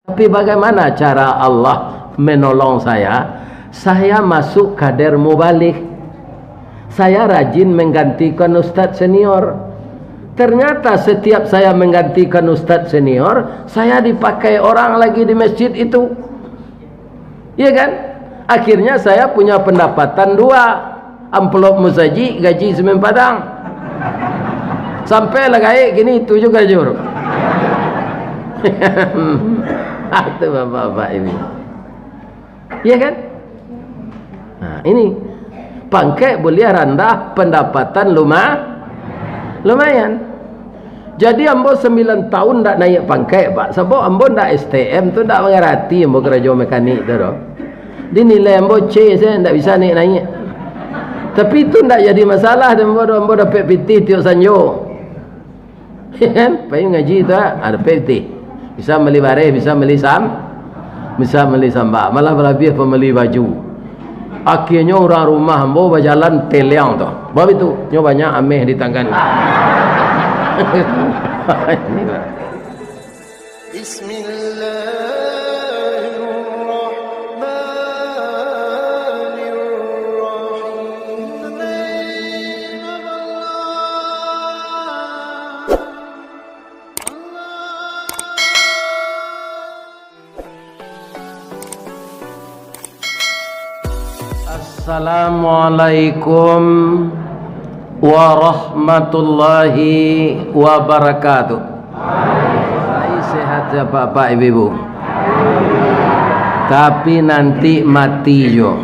Tapi bagaimana cara Allah menolong saya? Saya masuk kader mubalik. Saya rajin menggantikan ustadz senior. Ternyata setiap saya menggantikan ustadz senior, saya dipakai orang lagi di masjid itu. Iya kan? Akhirnya saya punya pendapatan 2. Amplop musaji, gaji semen padang. Sampai lagi gini itu juga jur. Itu bapak-bapak ini. Iya kan? Nah, ini pangkai boleh rendah, pendapatan lumayan. Jadi ambo 9 tahun ndak naik pangkai, Pak. Sebab ambo ndak STM tu ndak mengerti ambo kerja mekanik tu doh. Dinilai ambo C, saya ndak bisa naik. Tapi itu ndak jadi masalah, ambo dapat PT tiap sanjo. Kan? Pai ngaji tu ada PT. Bisa beli bareh, bisa beli sambak, malah lebih pembeli baju. Akhirnya orang rumah ambo berjalan teliang tu. Sebab itu nyobanya ameh di tangan. Assalamualaikum warahmatullahi wabarakatuh. Sehat ya Bapak Ibu. Tapi nanti mati jo.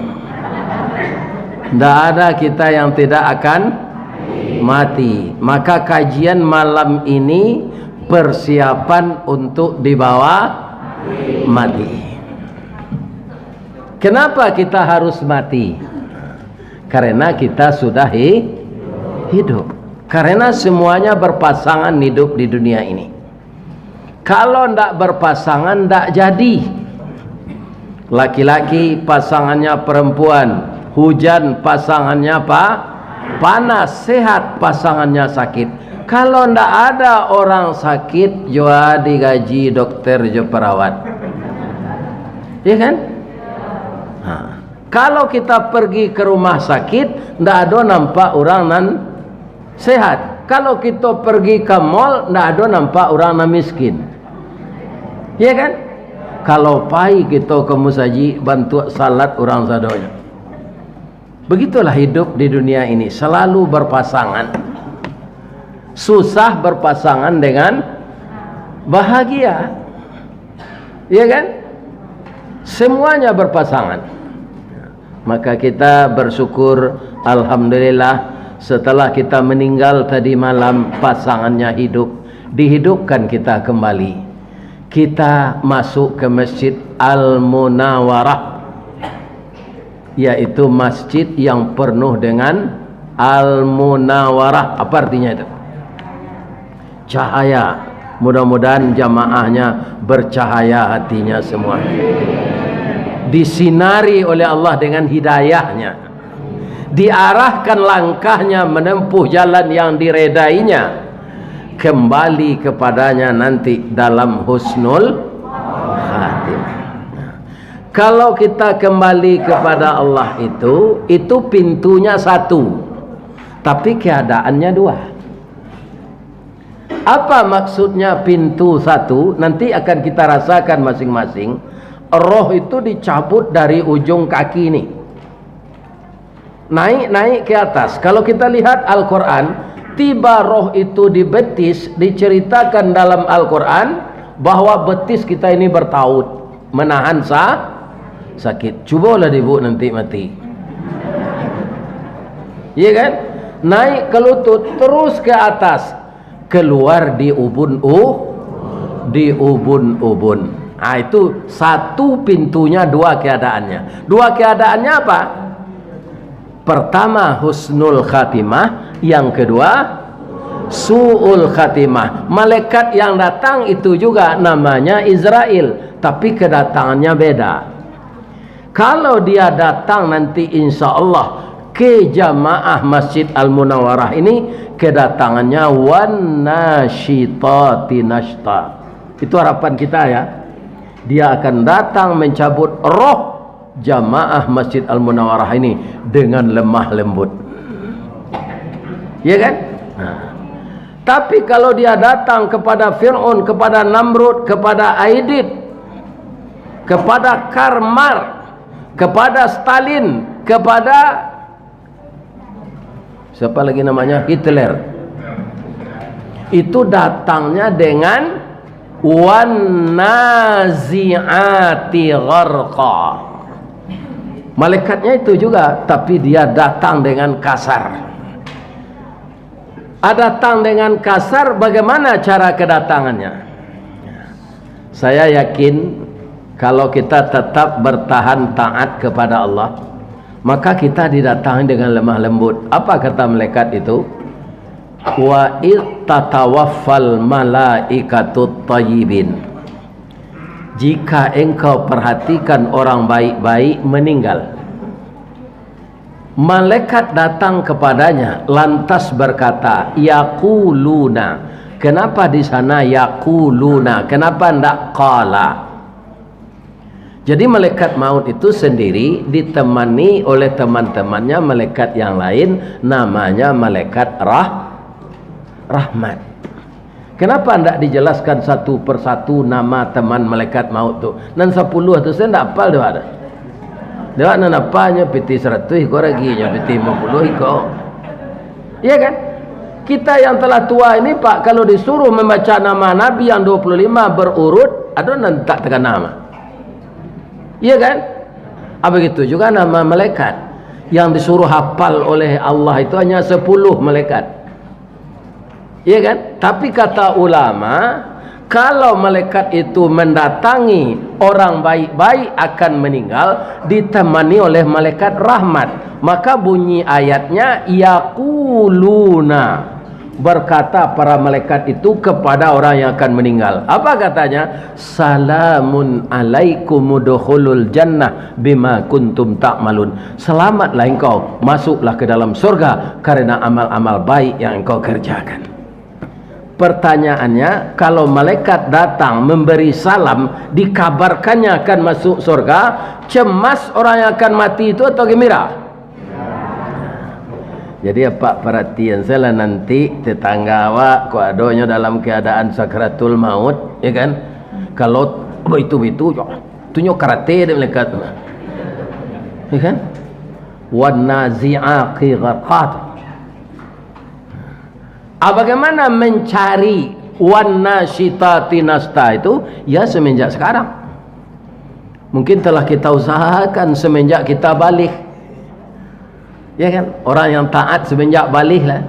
Tidak ada kita yang tidak akan mati. Maka kajian malam ini persiapan untuk dibawa mati. Kenapa kita harus mati? Karena kita sudah hidup. Karena semuanya berpasangan hidup di dunia ini. Kalau ndak berpasangan ndak jadi. Laki-laki pasangannya perempuan, hujan pasangannya panas, sehat pasangannya sakit. Kalau ndak ada orang sakit, jua digaji dokter jo perawat. Iya kan? Nah, kalau kita pergi ke rumah sakit, ndak ada nampak orang nan sehat. Kalau kita pergi ke mall, ndak ada nampak orang nan miskin. Iya kan? Kalau pai kita ke musaji bantu salat orang sadonya. Begitulah hidup di dunia ini, selalu berpasangan. Susah berpasangan dengan bahagia. Iya kan? Semuanya berpasangan. Maka kita bersyukur, alhamdulillah, setelah kita meninggal tadi malam pasangannya hidup, dihidupkan kita kembali. Kita masuk ke Masjid Al-Munawwarah, yaitu masjid yang penuh dengan Al-Munawwarah. Apa artinya itu? Cahaya. Mudah-mudahan jamaahnya bercahaya hatinya semua, disinari oleh Allah dengan hidayahnya, diarahkan langkahnya menempuh jalan yang diredainya, kembali kepadanya nanti dalam husnul khatimah. Kalau kita kembali kepada Allah itu pintunya satu, tapi keadaannya 2. Apa maksudnya pintu satu? Nanti akan kita rasakan masing-masing. Roh itu dicabut dari ujung kaki ini, naik ke atas. Kalau kita lihat Al-Quran, tiba roh itu di betis. Diceritakan dalam Al-Quran bahwa betis kita ini bertaut, menahan sakit. Cubalah ibu nanti mati. Iya kan? Naik ke lutut, terus ke atas, keluar di ubun-ubun. Nah, itu satu pintunya, 2 keadaannya. 2 keadaannya apa? Pertama husnul khatimah, yang kedua su'ul khatimah. Malaikat yang datang itu juga namanya Israel, tapi kedatangannya beda. Kalau dia datang nanti insya Allah ke jamaah Masjid Al-Munawwarah ini, kedatangannya wan nasyitati nashta. Itu harapan kita ya. dia akan datang mencabut roh jamaah Masjid Al-Munawwarah ini dengan lemah lembut. Ya kan? Tapi kalau dia datang kepada Fir'aun, kepada Namrud, kepada Aidit, kepada Karmar, kepada Stalin, kepada siapa lagi namanya, Hitler, itu datangnya dengan wan nazi'ati gharqa. Malaikatnya itu juga, tapi dia datang dengan kasar. Datang dengan kasar, bagaimana cara kedatangannya? Saya yakin kalau kita tetap bertahan taat kepada Allah, maka kita didatangi dengan lemah lembut. Apa kata malaikat itu? Wa ittatawaffal malaikatut thayyibin. Jika engkau perhatikan orang baik-baik meninggal, malaikat datang kepadanya lantas berkata, yaquluna. Kenapa di sana yaquluna? Kenapa tidak qala? Jadi malaikat maut itu sendiri ditemani oleh teman-temannya malaikat yang lain, namanya malaikat rahmat. Kenapa tidak dijelaskan satu persatu nama teman malaikat maut itu? Dan 10 itu saya tidak hafal dia ada. Dia nak napanya piti 100 iko raginya piti 50 iko. Iya kan? Kita yang telah tua ini Pak, kalau disuruh membaca nama Nabi yang 25 berurut, ada nanti tak tekan nama. Iya kan? Begitu juga nama malaikat yang disuruh hafal oleh Allah itu hanya 10 malaikat. Iya kan? Tapi kata ulama, kalau malaikat itu mendatangi orang baik-baik akan meninggal ditemani oleh malaikat rahmat, maka bunyi ayatnya yaquluna, berkata para malaikat itu kepada orang yang akan meninggal. Apa katanya? Salamun alaikum udkhulul jannah bima kuntum ta'malun. Selamatlah engkau, masuklah ke dalam surga karena amal-amal baik yang engkau kerjakan. Pertanyaannya, kalau malaikat datang memberi salam, dikabarkannya akan masuk surga, cemas orang yang akan mati itu atau gembira? Jadi apa perhatian saya lah, nanti tetangga awak kok adanya dalam keadaan sakratul maut, ya kan? Kalau itu tunjuk karate dia malaikat, ya kan? Wan nazi'ati gharqat. Bagaimana mencari wan nasyitati nasta itu? Ya semenjak sekarang. Mungkin telah kita usahakan semenjak kita balik. Ya kan? Orang yang taat semenjak balik lah.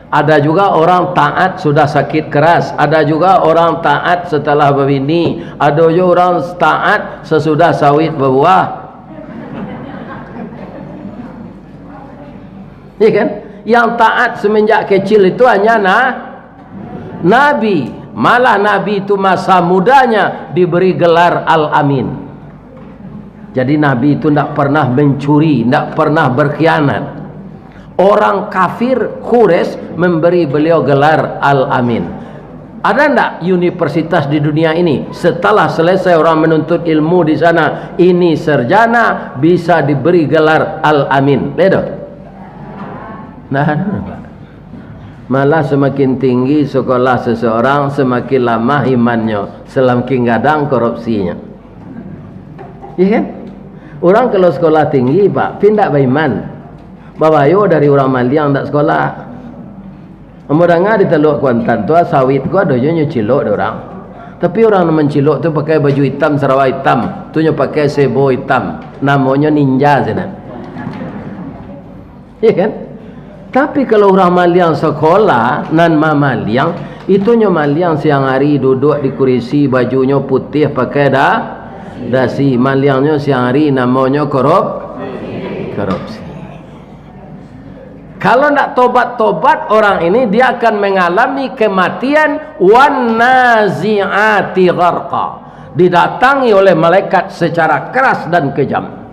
Ada juga orang taat sudah sakit keras. Ada juga orang taat setelah berbini. Ada juga orang taat sesudah sawit berbuah. Ya kan? Yang taat semenjak kecil itu hanya Nabi. Malah Nabi itu masa mudanya diberi gelar Al-Amin. Jadi Nabi itu tidak pernah mencuri, tidak pernah berkhianat. Orang kafir Quraisy memberi beliau gelar Al-Amin. Ada tidak universitas di dunia ini setelah selesai orang menuntut ilmu di sana, ini sarjana bisa diberi gelar Al-Amin? Beda. Nah, malah semakin tinggi sekolah seseorang, semakin lama imannya, semakin gadang korupsinya. Iya kan? Orang kalau sekolah tinggi Pak, pindah beriman. Bawayo dari orang Maliang tak sekolah. Amudanga di Teluk Kuantan tu sawit gua dojo nyucilok orang. Tapi orang mencilok tu pakai baju hitam, Sarawak hitam, tu pakai sebo hitam. Namanya ninja sana. Iya kan? Tapi kalau orang Maliang sekolah nan Maliang, itunya Maliang siang hari duduk di kursi, bajunya putih pakai dasi. Maliangnya siang hari namanya korupsi. Kalau tidak tobat-tobat orang ini, dia akan mengalami kematian wan nazi'ati gharqa. Didatangi oleh malaikat secara keras dan kejam.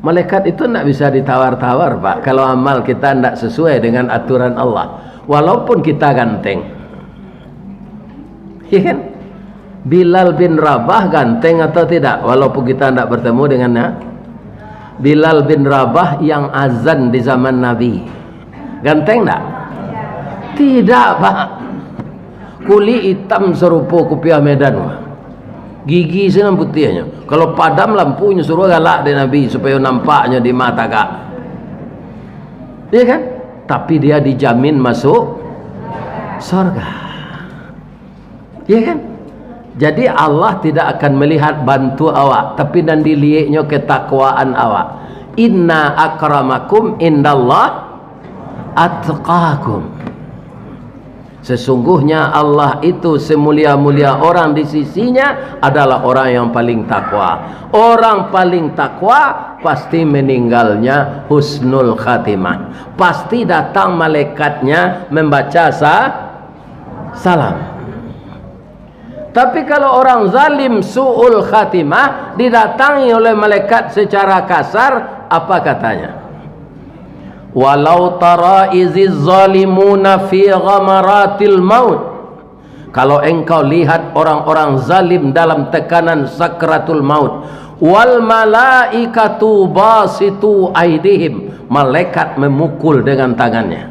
Malaikat itu tidak bisa ditawar-tawar Pak, kalau amal kita tidak sesuai dengan aturan Allah, walaupun kita ganteng. Ya kan? Bilal bin Rabah ganteng atau tidak? Walaupun kita tidak bertemu dengannya. Bilal bin Rabah yang azan di zaman Nabi, ganteng tak? Tidak, Pak. Kulit hitam serupa kopiah Medan, gigi senang putihnya. Kalau padam lampunya suruh galak di Nabi supaya nampaknya di mata kak, iya kan? Tapi dia dijamin masuk surga, iya kan? Jadi Allah tidak akan melihat bantu awak, tapi dan dilihatnya ketakwaan awak. Inna akramakum indallah atqakum. Sesungguhnya Allah itu semulia-mulia orang di sisinya adalah orang yang paling takwa. Orang paling takwa pasti meninggalnya husnul khatimah. Pasti datang malaikatnya membaca salam. Tapi kalau orang zalim su'ul khatimah didatangi oleh malaikat secara kasar, apa katanya? Walau tara iziz zalimuna fi ghamaratil maut. Kalau engkau lihat orang-orang zalim dalam tekanan sakratul maut, wal malaikatu basitu aidihim, malaikat memukul dengan tangannya.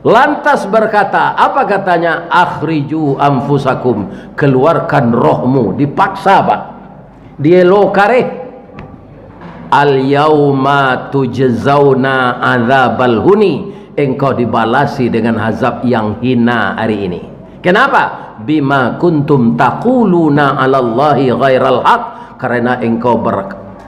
Lantas berkata, apa katanya? Akhriju anfusakum, keluarkan rohmu. Dipaksa, Pak. Dielokare. Al yauma tujzauna adzabal huni, engkau dibalasi dengan azab yang hina hari ini. Kenapa? Bima kuntum taquluna 'alallahi ghairal haq, karena engkau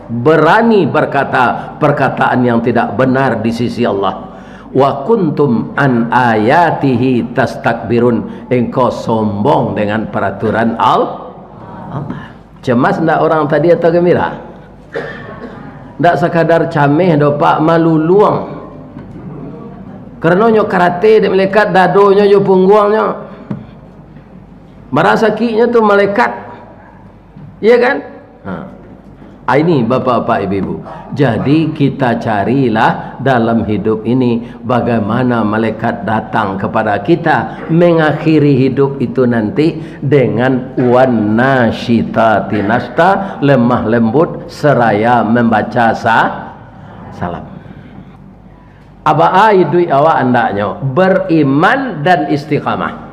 berani berkata perkataan yang tidak benar di sisi Allah. Wa kuntum an ayatihi tastakbirun, engkau sombong dengan peraturan Allah. Cemas enggak orang tadi atau gembira? Tak sekadar cameh do Pak, malu luang. Kerana nyo karate de malaikat dadonya jo punggungnya. Merasa sakitnya tu malaikat. Iya kan? Ini bapak-bapak ibu-ibu. Jadi kita carilah dalam hidup ini bagaimana malaikat datang kepada kita mengakhiri hidup itu nanti dengan wan nasyitati nashta, lemah lembut seraya membaca salam. Apa idui awak andaknya beriman dan istiqamah.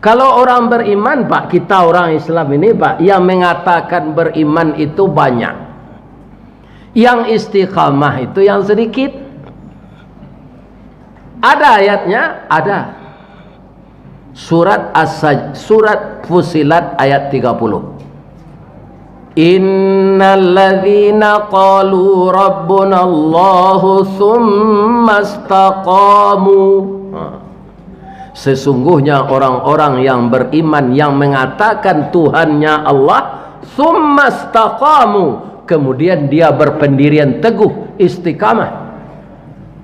Kalau orang beriman, Pak, kita orang Islam ini, Pak, yang mengatakan beriman itu banyak. Yang istiqamah itu yang sedikit. Ada ayatnya? Ada. Surat Fusilat ayat 30. Innalladzina qalu rabbunallahu tsumma istaqamu. Sesungguhnya orang-orang yang beriman yang mengatakan Tuhannya Allah, tsumma istaqamu, kemudian dia berpendirian teguh, istiqamah.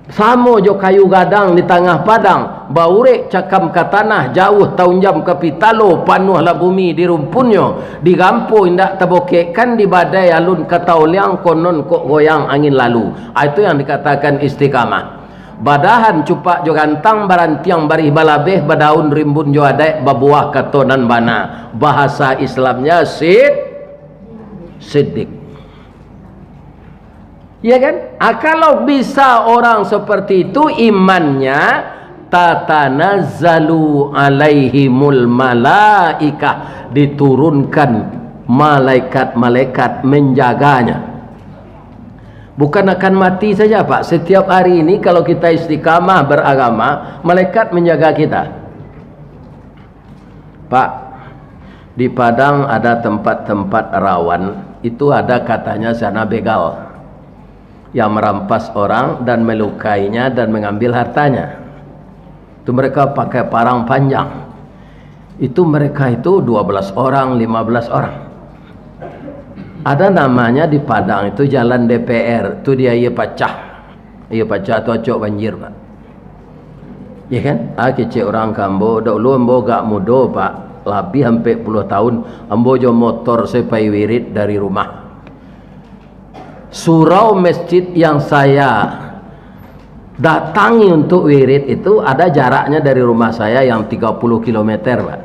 Samo jo kayu gadang di tengah padang, baurek cakam ke tanah, jauh tahun jam ke pitalo, panuhlah bumi di rumpunnya, di gampo indak tabokekkan, di badai alun katauliang, konon kok goyang angin lalu. Itu yang dikatakan istiqamah. Badahan cupak jo gantang, barantiang barih balabeh, badaun rimbun jo adek, babuah katonan bana. Bahasa Islamnya siddiq. Ya kan? Kalau bisa orang seperti itu imannya, tatanazzalu alaihimul malaikah, diturunkan malaikat-malaikat menjaganya. Bukan akan mati saja, Pak. Setiap hari ini kalau kita istiqamah beragama, malaikat menjaga kita. Pak, di Padang ada tempat-tempat rawan, itu ada katanya sana begal yang merampas orang dan melukainya dan mengambil hartanya. Itu mereka pakai parang panjang. Itu mereka itu 12 orang, 15 orang. Ada namanya di Padang itu jalan DPR. Itu dia ia pacah tu acok banjir, Pak. Ya kan? Kecil orang kambo, dahulu ambo gak mudo, Pak. Lebih hampir 10 tahun ambo jo motor sepai wirid dari rumah. Surau masjid yang saya datangi untuk wirid itu ada jaraknya dari rumah saya yang 30 km, Pak.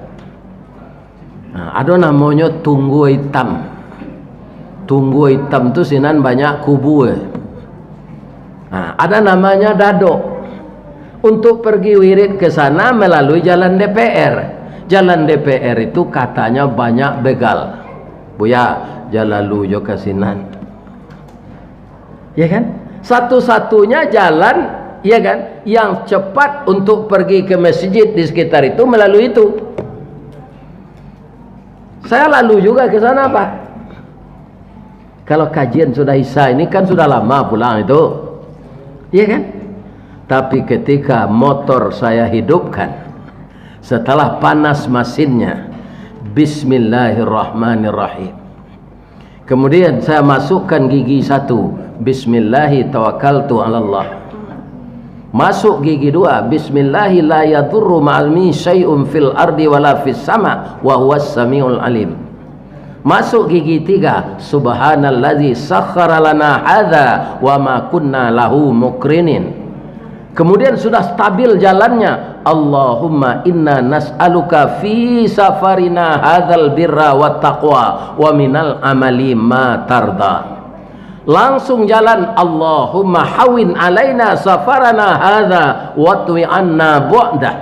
Nah, ada namanya Tunggu Hitam. Tunggu Hitam itu sinan banyak kubu. Nah, ada namanya Dado. Untuk pergi wirid ke sana melalui jalan DPR. Jalan DPR itu katanya banyak begal. Buya, jalan lu jo ke sinan. Ya kan? Satu-satunya jalan, ya kan, yang cepat untuk pergi ke masjid di sekitar itu melalui itu. Saya lalu juga ke sana, Pak. Kalau kajian sudah Isya ini kan sudah lama pulang itu. Iya kan? Tapi ketika motor saya hidupkan, setelah panas mesinnya, Bismillahirrahmanirrahim. Kemudian saya masukkan gigi satu, Bismillahi tawakkaltu 'alallah. Masuk gigi dua, Bismillahi la yadurru ma'almi syai'un fil ardi wala fis sama wa huwas samiul alim. Masuk gigi tiga, Subhanalladzi sakhkhara lana hadza wa ma kunna lahu muqrinin. Kemudian sudah stabil jalannya, Allahumma inna nas'aluka fi safarina hadzal birra wat taqwa wa minal amali ma tarda. Langsung jalan, Allahumma hawin alaina safarana hadza watwi anna bu'dah.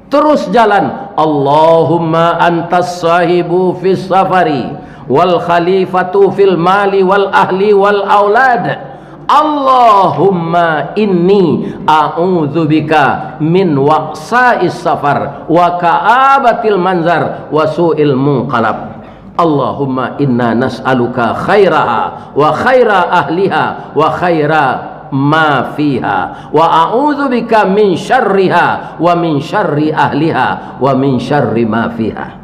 Terus jalan, Allahumma antas sahibu fis safari wal khalifatu fil mali wal ahli wal aulad. Allahumma inni a'udzubika min waqsa'is safar wa ka'abatil manzar wa su'il munqalab. Allahumma inna nas'aluka khairaha wa khaira ahliha wa khaira ma fiha wa a'udzubika min syarriha wa min syarri ahliha wa min syarri ma fiha.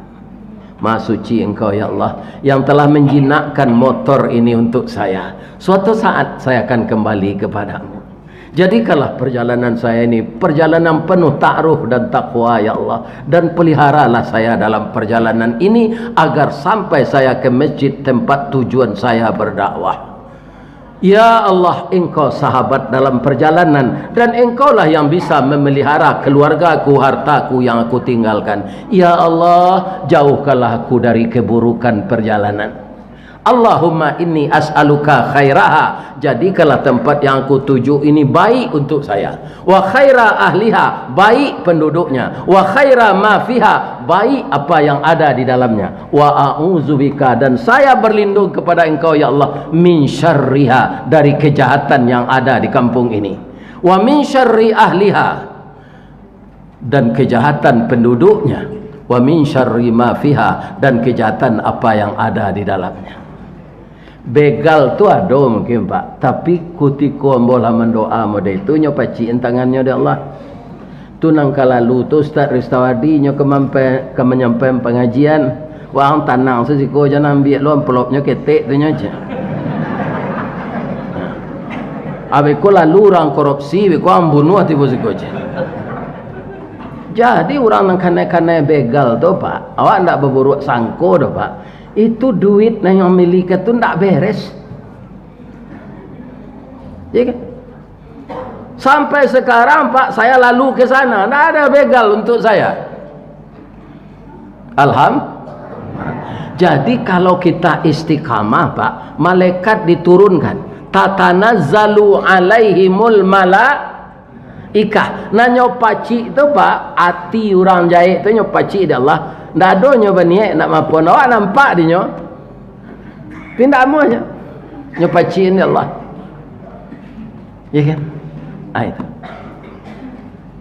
Maha suci Engkau ya Allah yang telah menjinakkan motor ini untuk saya. Suatu saat saya akan kembali kepadamu. Jadikanlah perjalanan saya ini perjalanan penuh ta'aruf dan taqwa ya Allah, dan peliharalah saya dalam perjalanan ini agar sampai saya ke masjid tempat tujuan saya berdakwah. Ya Allah, Engkau sahabat dalam perjalanan, dan Engkaulah yang bisa memelihara keluargaku, hartaku yang aku tinggalkan. Ya Allah, jauhkanlah aku dari keburukan perjalanan. Allahumma inni as'aluka khairaha, jadikanlah tempat yang aku tuju ini baik untuk saya. Wa khaira ahliha, baik penduduknya. Wa khaira ma fiha, baik apa yang ada di dalamnya. Wa a'udzubika, dan saya berlindung kepada Engkau ya Allah, min syarriha, dari kejahatan yang ada di kampung ini. Wa min syarri ahliha, dan kejahatan penduduknya. Wa min syarri ma fiha, dan kejahatan apa yang ada di dalamnya. Begal tu ada mungkin Pak, tapi kutiku ambolah mendoa model itu nyopaciin tangannya di Allah. Tu nangka lalu tu Ustaz Ristawadi nyo menyampaikan pengajian, wang tanang sesiko jangan ambil lo amplopnya ketek tu nyoja. Abeko lalu orang korupsi, beko ambunuh tiba siko je. Jadi orang nang kane-kane begal tu Pak, awak ndak berburuk sangko tu Pak. Itu duit yang miliki itu tidak beres, ya kan? Sampai sekarang Pak, saya lalu ke sana tidak ada begal untuk saya. Alhamdulillah. Jadi kalau kita istiqamah Pak, malaikat diturunkan, tatanazzalu alaihimul malaikah. Nah nyopaci itu Pak, hati orang jahit itu nyopaci di Allah. Ndak ada nyoba niat nak mampu awak nampak dia nyo. Pindah amunya. Nyopaciin ya Allah. Ya kan? Itu.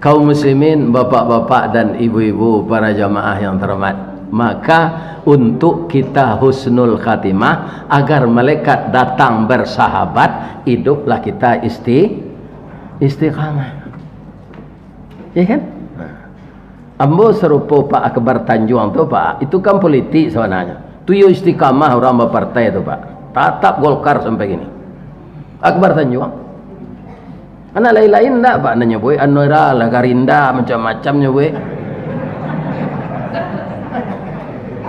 Kaum muslimin, bapak-bapak dan ibu-ibu, para jamaah yang terhormat, maka untuk kita husnul khatimah, agar malaikat datang bersahabat, hiduplah kita istiqamah. Ya kan? Ambo serupa Pak Akbar Tanjung tu Pak, itu kan politik sebenarnya. Tuyo istiqamah orang berpartai tu Pak. Tatap Golkar sampai gini. Akbar Tanjung. Anak lain-lain enggak Pak nanya boy, Anwara, Lagarinda, macam-macamnya boy.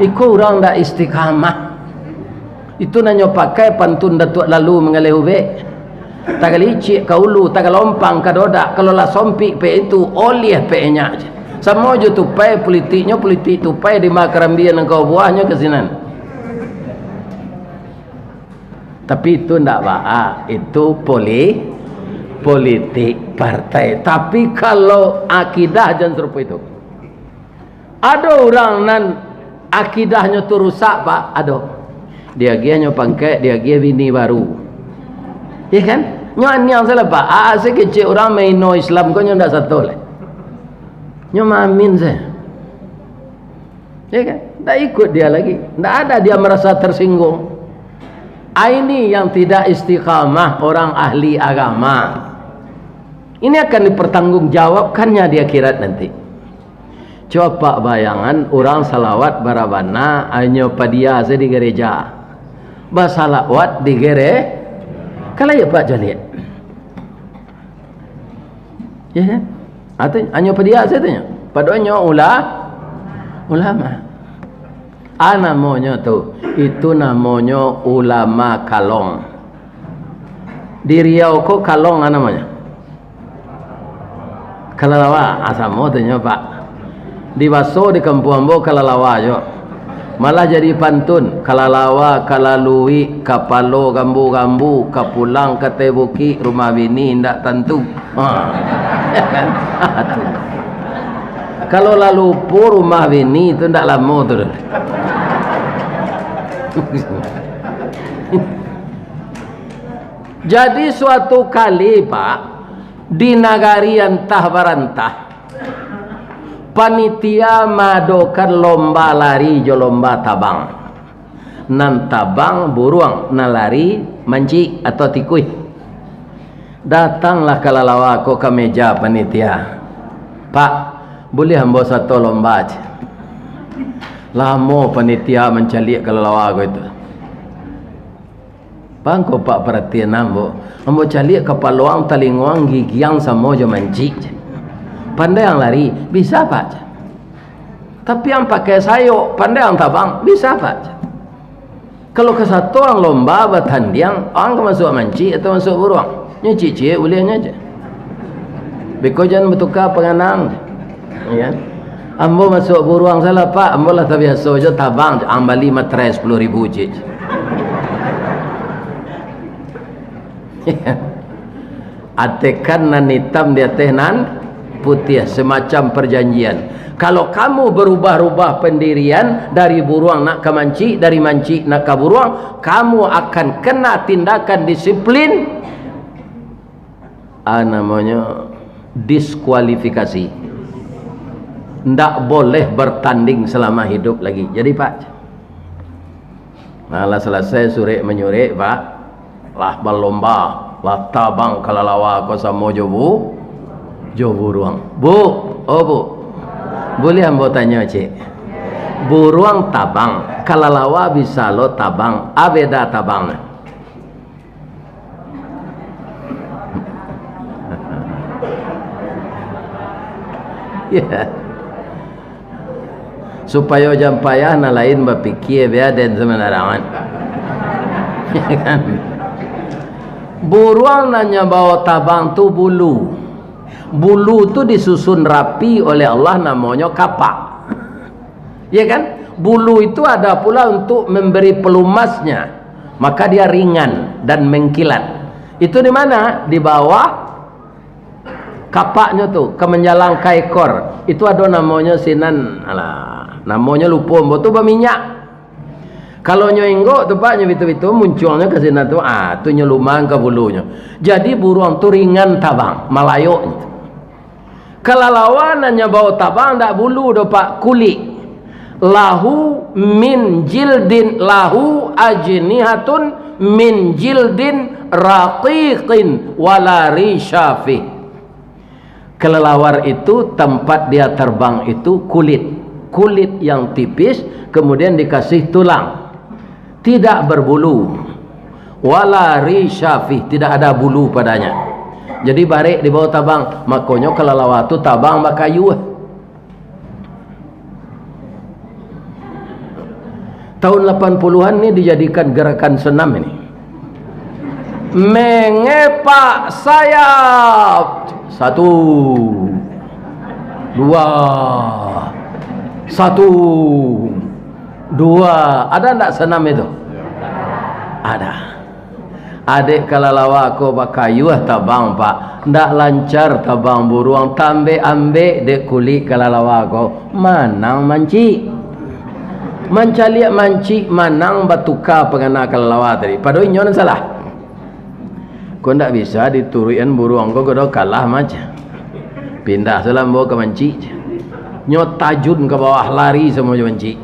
Iku orang enggak istiqamah. Itu nanya pakai pantun Datuk lalu mengalih ube. tak licik ka ulu, tak lompang ka dodak, kalau lah sompi pe itu oleh pe nya. Sama je tupai politiknya, politik tupai di makarambian engkau buahnya ke sinan. Tapi itu ndak baik, itu politik partai. Tapi kalau akidah jangan serupa itu. Ada orang nan akidahnya tu rusak pak, ada. Dia gianya pangkat, dia gia bini baru. Ya kan? Nyo yang salah pak. Sekecil orang main no Islam kau nyo ndak satu lah. Nyo mamin saya. Ya kan? Tak ikut dia lagi. Tak ada dia merasa tersinggung. Ini yang tidak istiqamah orang ahli agama. Ini akan dipertanggungjawabkannya di akhirat nanti. Coba bayangan orang salawat barabana hanya padia di gereja. Basalawat di gereja. Kalau ya Pak Jaliat. Ya kan? Atau hanya padia saja. Padanya ulama. Namanya tu, itu namanya ulama kalong. Di Riau kok kalong namanya? Kalalawa, asamo tu Pak. Di Baso di Kampung Ambo kalalawa jo. Malah jadi pantun, kalalawa, kalalui, kapalo, gambu-gambu, kapulang, katebuki, rumah bini ndak tentu. Kalau lalu pur rumah bini itu ndak lama tu. Jadi suatu kali Pak, di nagari entah barantah, panitia madokan lomba lari jo lomba tabang. Nan tabang buruang, nan lari manci atau tikui. Datanglah kalalawa ko ke meja panitia. Pak, boleh hamba satu lomba aja. Lama panitia mencalik kalalawa ko itu. Bangko Pak perhatian ambo calik kepaluang talinguang gigiang sama jo manci. Pandai yang lari bisa Pak. Tapi yang pakai sayuk pandai yang tabang bisa Pak. Kalau ke satu orang lomba bertanding, orang ke masuk manci atau masuk buruang, nyeci bolehnya aja. Beko jangan bertukar penganang. Ya. Ambo masuk buruang salah Pak, ambo lah tak biasa je tabang, ambali matrai 10,000 je. Atekan nan hitam di atas nan putih, semacam perjanjian. Kalau kamu berubah-ubah pendirian dari buruang nak ke manci, dari manci nak ke buruang, kamu akan kena tindakan disiplin. Namanya diskualifikasi. Ndak boleh bertanding selama hidup lagi. Jadi Pak, malah selesai sore menyurik Pak, lah berlomba, lah tabang kalalawa ko sama jo buruang. Bu, oh Bu, boleh ambo tanya cik, buruang tabang, kalalawa bisa lo tabang, abeda tabang. Ya, supaya jam payah na lain berfikir biar dan semenarangan. Ya kan? Buruang nanya bawa tabang tu bulu. Bulu tu disusun rapi oleh Allah, namanya kapak. Ya kan? Bulu itu ada pula untuk memberi pelumasnya, maka dia ringan dan mengkilat. Itu di mana? Di bawah kapaknya tu, kemenjalang ekor. Itu ada namanya sinan, namanya lupa, tu berminyak. Kalau nyoinggo tu Pak, nyobitu-bitu munculnya ke sini tu, tu nyelumang ke bulunya. Jadi buruang tu ringan tabang, malayuk. Kalalawan nanya bawa tabang ndak bulu do Pak, kulit. Lahu min jildin, lahu ajnihatun min jildin raqiqin wala risha fi. Kelelawar itu tempat dia terbang itu kulit yang tipis, kemudian dikasih tulang, tidak berbulu, wala rishafi, tidak ada bulu padanya. Jadi barik di bawah tabang, makanya kelelawar itu tabang bakayu. Tahun 80-an ini dijadikan gerakan senam ini. mengepak sayap. 1 2 1 2. Ada tak senam itu? Ada. Adik kalau lawa aku bakayuh tabang pak, ndak lancar tabang buruang tambe ambek dek kulit kalau lawa aku manang manci, mancaliak manci manang batuka pengana kalau lawa tadi. Padahal nyon salah. Kau ndak bisa dituruin buruang kau dah kalah macam. Pindah selam bawa ke manci, nyot tajun ke bawah lari semua manci.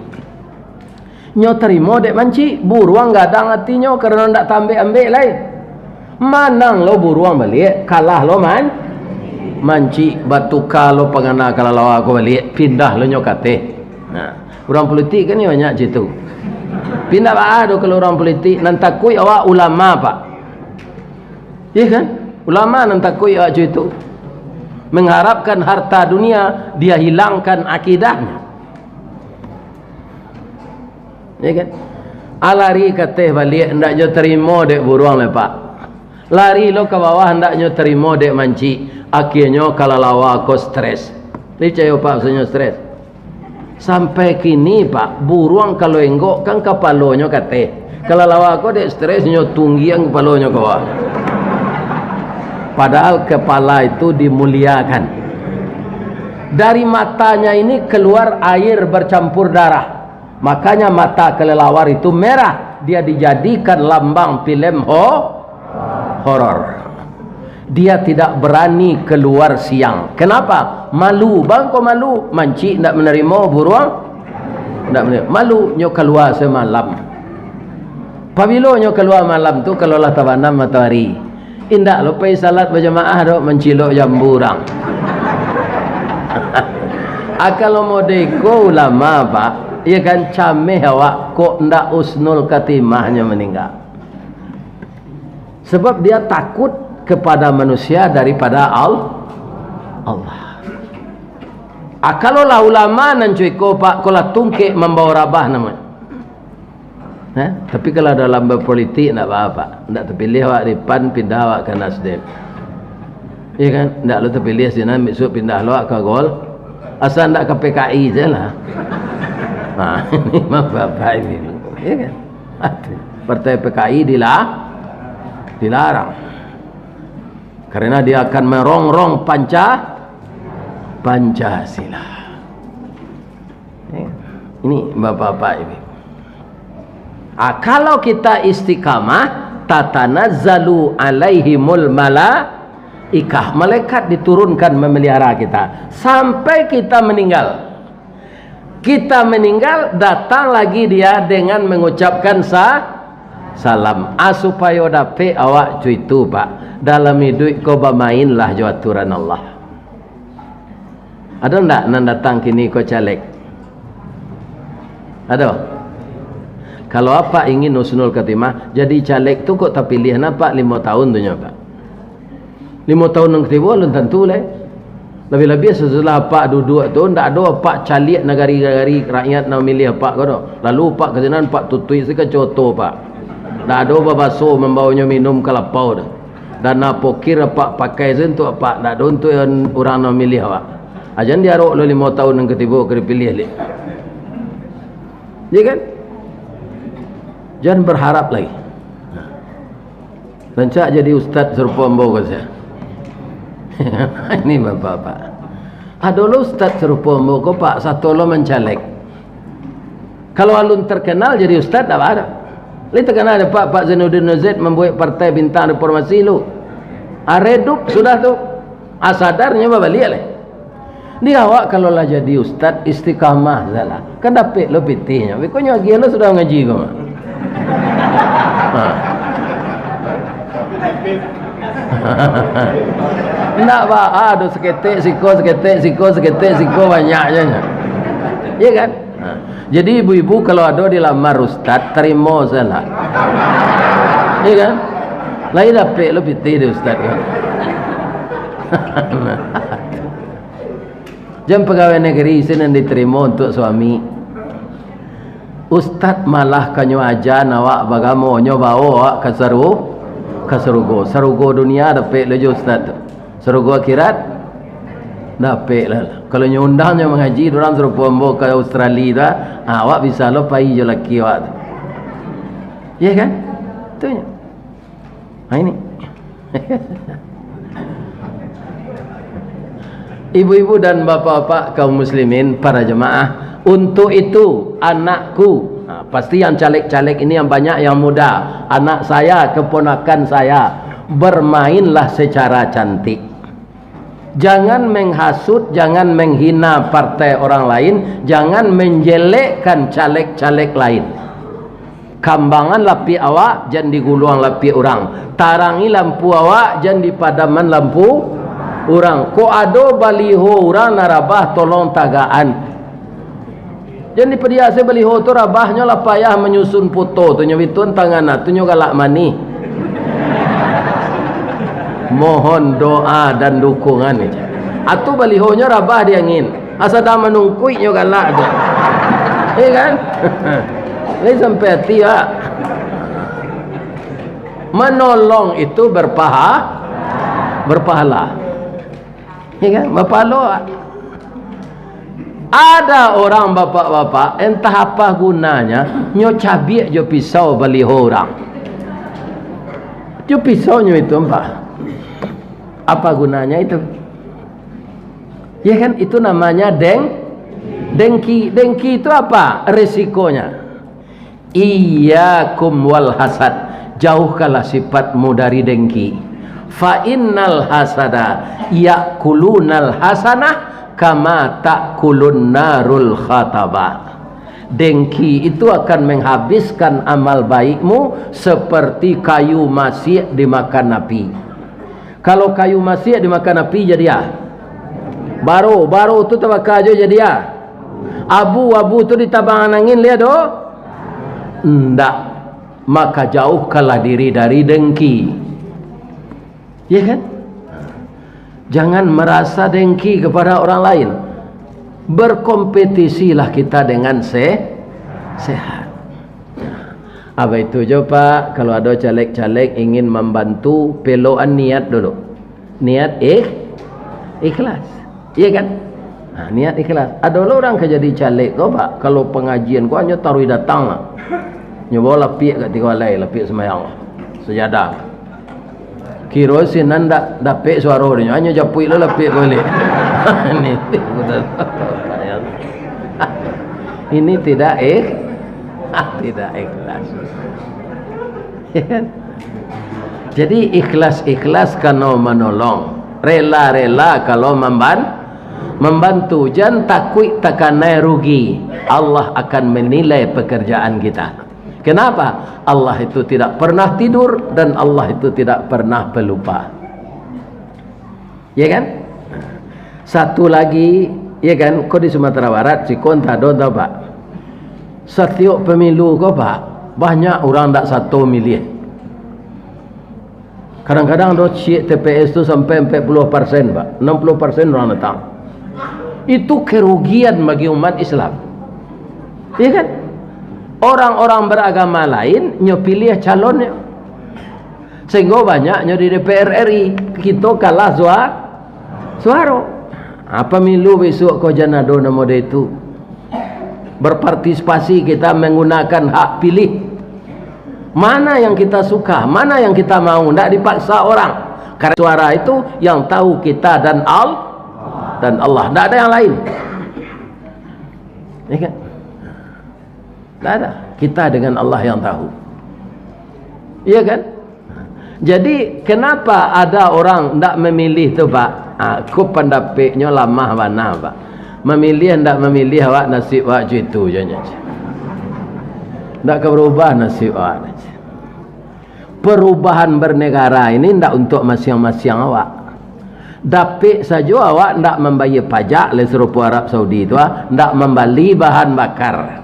Nyo terima dek manci, buruang gadang hatinya karena ndak tambah ambil lain. Manang lo buruang balik, kalah lo manci batuka lo pengana kalau lawa aku balik, pindah lo nyokate. Nah, orang politik kan ni banyak situ. Pindah pak do kalau orang politik nan takui awak ulama pak. Iya kan? Ulama nan takui awak situ. Mengharapkan harta dunia, dia hilangkan akidahnya. Ya kan? Alari kata balik hendak nyo terima dek buruang lepak. Lari lo ke bawah hendak nyo terima dek manci. Akhirnya kalau lawa ko stres. Percaya pak sebenarnya stres. Sampai kini pak, buruang kalau enggok kan kepalonyo kate. Kalau lawa ko dek stres nyo tunggi yang kepalonyo ke bawah. Padahal kepala itu dimuliakan. Dari matanya ini keluar air bercampur darah. Makanya mata kelelawar itu merah. Dia dijadikan lambang film horor. Dia tidak berani keluar siang. Kenapa? Malu. Bang kau malu? Manci tidak menerima buruang? Tidak menerima. Malu nyo keluar semalam. Pabilo nyo keluar malam tu kalau lah tabanam matahari. Indak lupai salat berjamaah dok mencilok jamburang. Kalau modeko ulama pak, ia kan cameh awak kok ndak usnul katimahnya meninggal. Sebab dia takut kepada manusia daripada Allah. Kalau lah ulama nan cuy ko pak kola tungke membawa rabah namanya. Tapi kalau dalam berpolitik nak apa? Ndak terpilih awak di PAN pindah awak ke Nasdem. Iya kan? Ndak lo terpilih sini besok pindah lo ke Gol. Asal ndak ke PKI je lah. Nah, ini mah bapak ini. Iya kan? Partai PKI dilarang. Karena dia akan merongrong Pancasila. Ini bapak-bapak ini. Kalau kita istiqamah, tatanazzalu alaihimul malaikah, malaikat diturunkan memelihara kita sampai kita meninggal. Kita meninggal, datang lagi dia dengan mengucapkan salam. Supaya dapat awak cuitu pak, dalam hidup kau bermainlah jo aturan Allah. Ada ndak nan datang kini kau caleg? Ada? Kalau apa ingin husnul khatimah, jadi caleg tu kok tak pilih nampak 5 tahun tu nyoba. 5 tahun yang ketiga belum tentu lah. Lebih-lebih setelah apa duduk tu ndak ada apa caliak negari-negari rakyat nak milih apa kau. Lalu pak kejenan pak tutui seka contoh pak. Ndak ada babaso membawanya minum kelapau dah. Dan apa kira pak pakai sentu apa ndak ada untuk orang nak milih apa. Ajan dia rok 5 tahun yang ketiga kena pilih leh. Ya kan? Jangan berharap lagi. Lancak jadi ustaz serupa mbau saya. Ini bapak-bapak. Ada lo ustaz serupa mbau ko pak satu lo mencalek. Kalau alun terkenal jadi ustaz tak ada. Li terkenal ada Pak Zainuddin Nurzaid membuat partai bintang reformasi lu. Redup sudah tu. Sadarnya balik lah. Dia awak kalau lah jadi ustaz istiqamah salah. Kan dapat lo pitihnya. Pokoknya lagi lo sudah ngaji kau. Nak pak, aduh seketik siko banyaknya. Iya kan? Jadi ibu-ibu kalau ada dilamar ustaz terima salah. Iya kan? Lain dapat lo pitih di ustaz kan. Jam pegawai negeri sini diterima untuk suami. Ustaz malah kanyo aja nawak bagamo nyo bawa awak ke ke surga. Surga dunia dapat lejo ustaz tu. Surga akhirat dapat lah. Kalau nyundangnya mengaji orang suruh pombo ke Australia tu, awak bisa lo pai je laki awak tu. Ya kan? Tu nya. Ini. Ibu-ibu dan bapak-bapak kaum muslimin, para jemaah, untuk itu anakku, pasti yang caleg-caleg ini yang banyak yang muda, anak saya, keponakan saya, bermainlah secara cantik. Jangan menghasut, jangan menghina partai orang lain, jangan menjelekkan caleg-caleg lain. Kambangan lapi awak, jangan diguluang lapi orang. Tarangi lampu awak, jangan dipadaman lampu orang. Ko ado baliho orang narabah tolong tagaan. Jangan dipediase baliho tu rabahnya lah payah menyusun foto tu nyawitun tangan tu galak mani. Mohon doa dan dukungan aja. Atu balihonya rabah dia angin. Asa dah menungkui nyo galak aja. Kan? Ini sampai hati ya. Menolong itu berpahala. Ya kan? Berpahala. Ada orang bapak-bapak entah apa gunanya nyo cabik jo pisau baliho orang. Jo pisau nyo itu apa gunanya itu? Ya kan, itu namanya dengki. Dengki itu apa resikonya? Iyyakum wal hasad, jauhkanlah sifatmu dari dengki. Fa innal hasada yakulunal hasanah kama takulun narul khataba. Dengki itu akan menghabiskan amal baikmu seperti kayu masyik dimakan api. Kalau kayu masyik dimakan api jadi baru tu terbakar je jadi abu-abu tu ditabang angin lihat ndak. Maka jauhkanlah diri dari dengki. Ya kan? Jangan merasa dengki kepada orang lain. Berkompetisilah kita dengan sehat. Apa itu je Pak? Kalau ada caleg-caleg ingin membantu, peloan niat dulu. Niat ikhlas. Iya kan? Niat ikhlas. Ada orang ke jadi caleg kau Pak, kalau pengajian kau hanya taruh datang lah. Nyoba lapik kat tiga walai, lapik semayang sejadah. Kira sinan dak dapik suara dia, hanya japui lah lapik balik. Ini tidak ikhlas. Jadi ikhlas kalau menolong, rela kalau membantu. Jangan takut takanai rugi. Allah akan menilai pekerjaan kita. Kenapa? Allah itu tidak pernah tidur dan Allah itu tidak pernah pelupa. Ya kan? Satu lagi, ya kan? Kau di Sumatera Barat, si kontado tahu Pak. Setiap pemilu kau Pak, banyak orang tak satu milih. Kadang-kadang do cik TPS tu sampai 40% Pak, 60% orang datang. Itu kerugian bagi umat Islam. Ya kan? Orang-orang beragama lain nyo pilih calonnya. Sehingga banyaknya di DPR RI kita kalah suara. Pemilu besok kau janado nama dia itu. Berpartisipasi kita menggunakan hak pilih. Mana yang kita suka, mana yang kita mau, tidak dipaksa orang. Karena suara itu yang tahu kita dan Allah, tidak ada yang lain. Ya kan? Tidak ada. Kita dengan Allah yang tahu. Iya kan? Jadi kenapa ada orang tidak memilih tu Pak? Aku pendapatnya lama mana Pak? Memilih tidak memilih awak nasib awak itu je. Tidak berubah nasib awak. Perubahan bernegara ini tidak untuk masing-masing awak. Dapik saja awak tidak membayar pajak le serupa Arab Saudi itu, tidak membeli bahan bakar.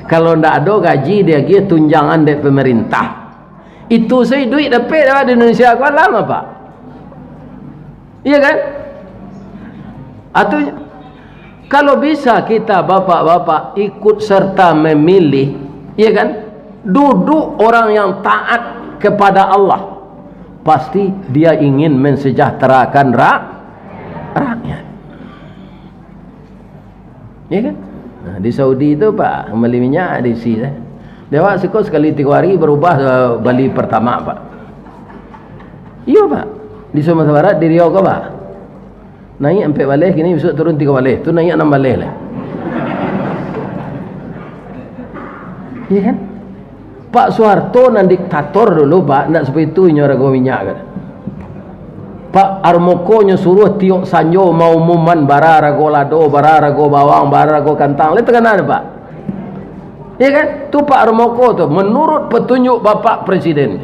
Kalau tidak ada gaji dia gitu tunjangan dari pemerintah. Itu saya duit dapat di Indonesia kuat lama Pak. Iya kan? Atau kalau bisa kita bapak-bapak ikut serta memilih, iya kan? Duduk orang yang taat kepada Allah. pasti dia ingin mensejahterakan rakyat. Ya kan? Nah, di Saudi itu Pak, beli minyak di sini. Dia Pak suka sekali 3 hari berubah beli pertama Pak. Iya Pak. Di Sumatera Barat di Riau ke Pak. Naik 4 balik, kini besok turun 3 balik. Tu naik 6 balik lah. Iya kan? Pak Soeharto nan diktator dulu Pak, ndak seperti itu nyorago minyak kan. Pak Armoko suruh tiok sanjo mau umuman bararago lado, bararago bawang, bararago kantang. Lihat kan ada Pak. Ya kan? Tu Pak Armoko tu menurut petunjuk Bapak Presiden.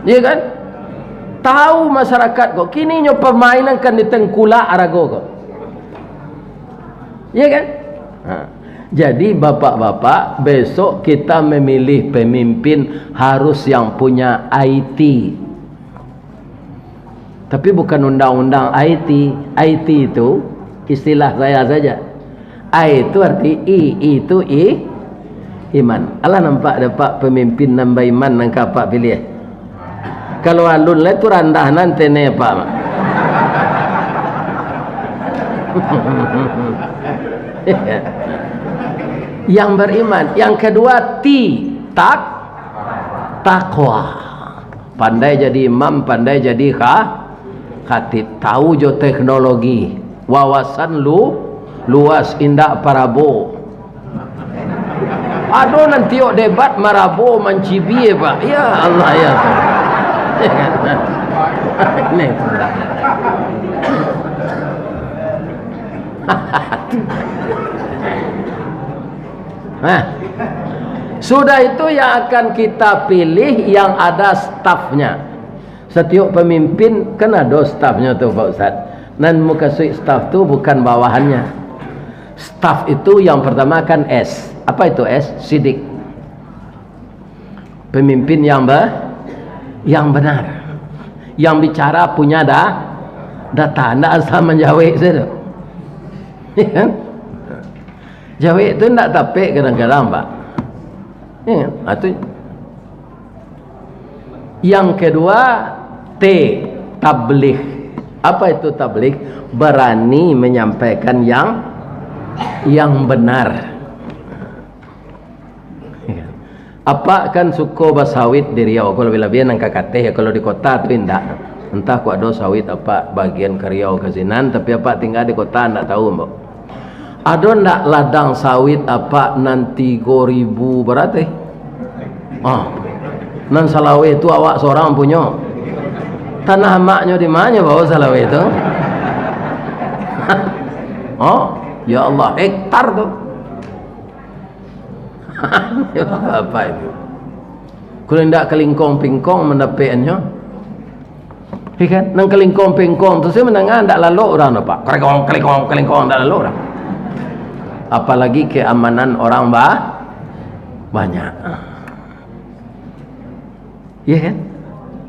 Ya kan? Tahu masyarakat kok kini nyo permainan kan di tengkula arago kok. Ya kan? Nah, jadi bapak-bapak, besok kita memilih pemimpin harus yang punya IT. Tapi bukan undang-undang IT. IT itu istilah saya saja. I itu arti I itu iman. Allah nampak dapat pemimpin nambah iman nang kapak pilih. Kalau alun lah itu randah nanti ne Pak. Yang beriman. Yang kedua takwa. Pandai jadi imam, pandai jadi khatib, tahu jo teknologi, wawasan luas indak parabo. Aduh nanti debat marabo mancibi Pak. Ya Allah ya. Ini. Nah, sudah itu yang akan kita pilih yang ada stafnya. Setiap pemimpin kan ada stafnya tuh Pak Ustaz. Dan muka suik staf tu bukan bawahannya. Staf itu yang pertama kan S. Apa itu S? Sidik. Pemimpin yang benar. Yang bicara punya data. Tidak asal menjawab saja. Ya kan? Jawab itu tidak tapik kadang-kadang Pak. Ya, itu. Yang kedua tabligh. Apa itu tabligh? Berani menyampaikan yang benar. Apa kan suko basawit di Riau kalau lebih nang kakate ya, kalau di kota tu indak. Entah ku ada sawit apa bagian ke Riau ke Sinan, tapi apa tinggal di kota ndak tahu Mbak. Ada ndak ladang sawit apa nanti 3.000 berarti? Nan Salawe itu awak seorang punya. Tanah maknya di mana bawa Salawe itu? Ya Allah, hektar tu. Apa itu? Kalau tidak kelingkong pingkong mendapatnya, ikan nang kelingkong pingkong tu saya mendengar tidak lalu orang apa? Kelingkong tidak lalu orang. Apalagi keamanan orang banyak. Ya kan?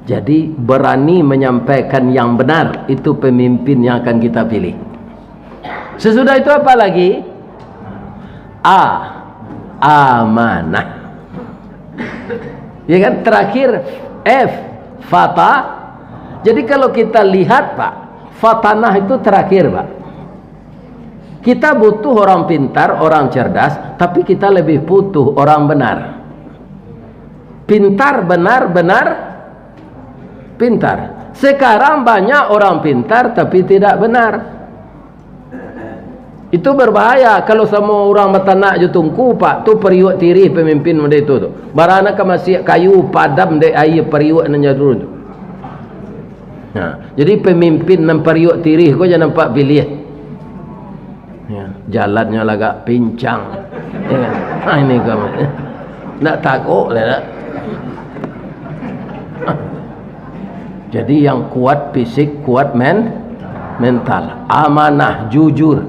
Jadi berani menyampaikan yang benar itu pemimpin yang akan kita pilih. Sesudah itu apa lagi? Amanah. Ya kan? Terakhir F, fata. Jadi kalau kita lihat Pak, fatanah itu terakhir Pak. Kita butuh orang pintar, orang cerdas, tapi kita lebih butuh orang benar. Pintar, benar, pintar. Sekarang banyak orang pintar tapi tidak benar. Itu berbahaya kalau semua orang matanak je tungku Pak, tu periuk tirih pemimpin mende itu tu. Barana ka masih kayu padam de air periuk nan jadul tu. Jadi pemimpin nan periuk tirih ko jangan nampak pilih. Ya, jalannya agak pincang. Ya kan? Ini kamu. Nak takut lah. Jadi yang kuat fisik, kuat mental, amanah, jujur.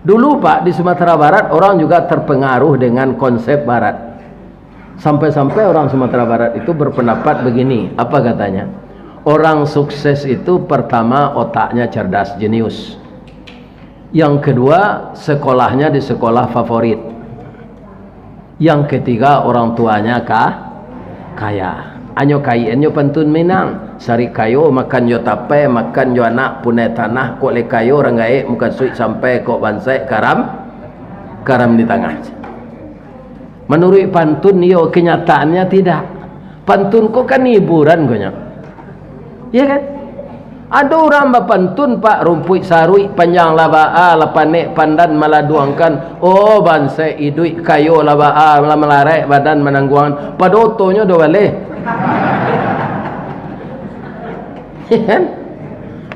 Dulu Pak di Sumatera Barat orang juga terpengaruh dengan konsep Barat. Sampai-sampai orang Sumatera Barat itu berpendapat begini, apa katanya? Orang sukses itu pertama otaknya cerdas, jenius. Yang kedua sekolahnya di sekolah favorit. Yang ketiga orang tuanya kaya. Anyo kai anyo pantun Minang. Sari kayo makan yo tape, makan yo anak punai tanah kok le kayo orang gaek muka suik sampai kok bansai karam di tengah. Menurut pantun yo kenyataannya tidak. Pantun kok kan hiburan konya. Iya kan? Ada orang berpantun Pak, rumput sarui panjang labaa lapanek pandan maladuangkan. Oh bansai idui kayo labaa melarek badan menangguangan. Padotonya do boleh. Kan?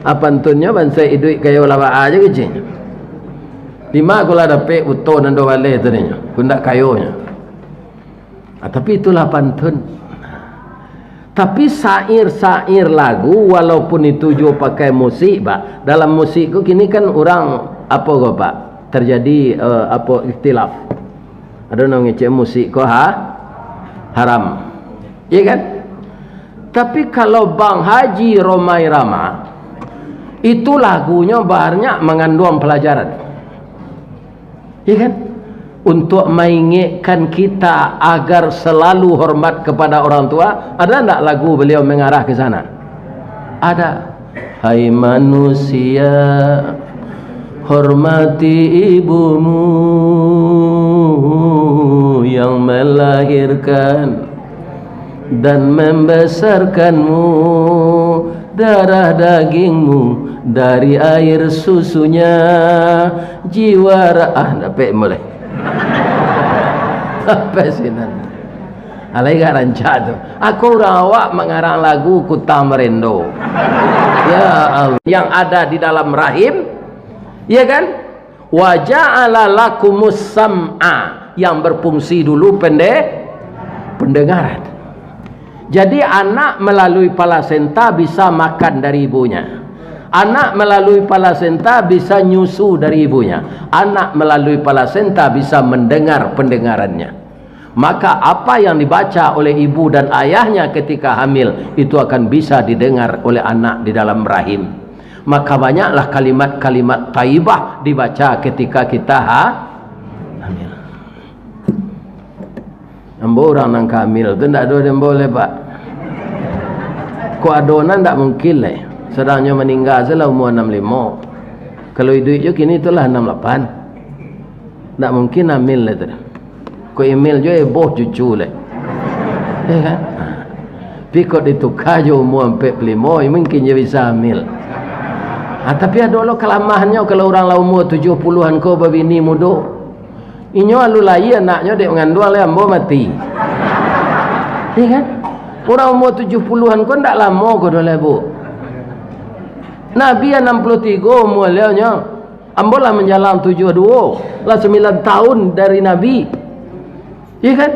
Pantunnya bansai idui kayo labaa aja kecil. Lima kula dapat utuh dan do boleh tadinya. Kundak kayonya. Tapi itulah pantun. Tapi sair-sair lagu walaupun itu juga pakai musik Pak. Dalam musik itu kini kan orang apa kok Pak? Terjadi apa ikhtilaf. Ada orang ngecek musik kok haram. Iya kan? Tapi kalau Bang Haji Romai Rama itu lagunya banyak mengandung pelajaran. Iya kan? Untuk mengingatkan kita agar selalu hormat kepada orang tua. Ada tak lagu beliau mengarah ke sana? Ada. Hai manusia, hormati ibumu yang melahirkan dan membesarkanmu, darah dagingmu dari air susunya, jiwa dapat mulai. Sampai sini. Alai gak rancak tu. Aku rawak mengarang lagu Kuta Merendo. Ya Allah. Yang ada di dalam rahim, ya kan? Wa ja'ala lakumus sam'a, yang berfungsi dulu pendengaran. Jadi anak melalui plasenta bisa makan dari ibunya. Anak melalui plasenta bisa nyusu dari ibunya. Anak melalui plasenta bisa mendengar pendengarannya. Maka apa yang dibaca oleh ibu dan ayahnya ketika hamil itu akan bisa didengar oleh anak di dalam rahim. Maka banyaklah kalimat-kalimat thayyibah dibaca ketika kita hamil. Ambo orang nang hamil tu ndak ada yang boleh Pak. Ko adonan ndak mungkin lah. Sedangnya meninggal setelah umur 65. Kalau hidup kini itulah 68. Tak mungkin hamil lah tu. Kau email je boh cucu lah. Ya kan? Tapi kau ditukar je umur 45, mungkin je bisa hamil. Tapi ada lo kelamahannya kalau orang lah umur 70-an kau berbini muda. Inyo alu lain anaknya dek mengandung lah ambo mati. Ya kan? Orang umur 70-an kau tak lama kau dah lebu. Nabi 63 umurnya. Ambo lah menjalan 72. Lah 9 tahun dari Nabi. Ya kan?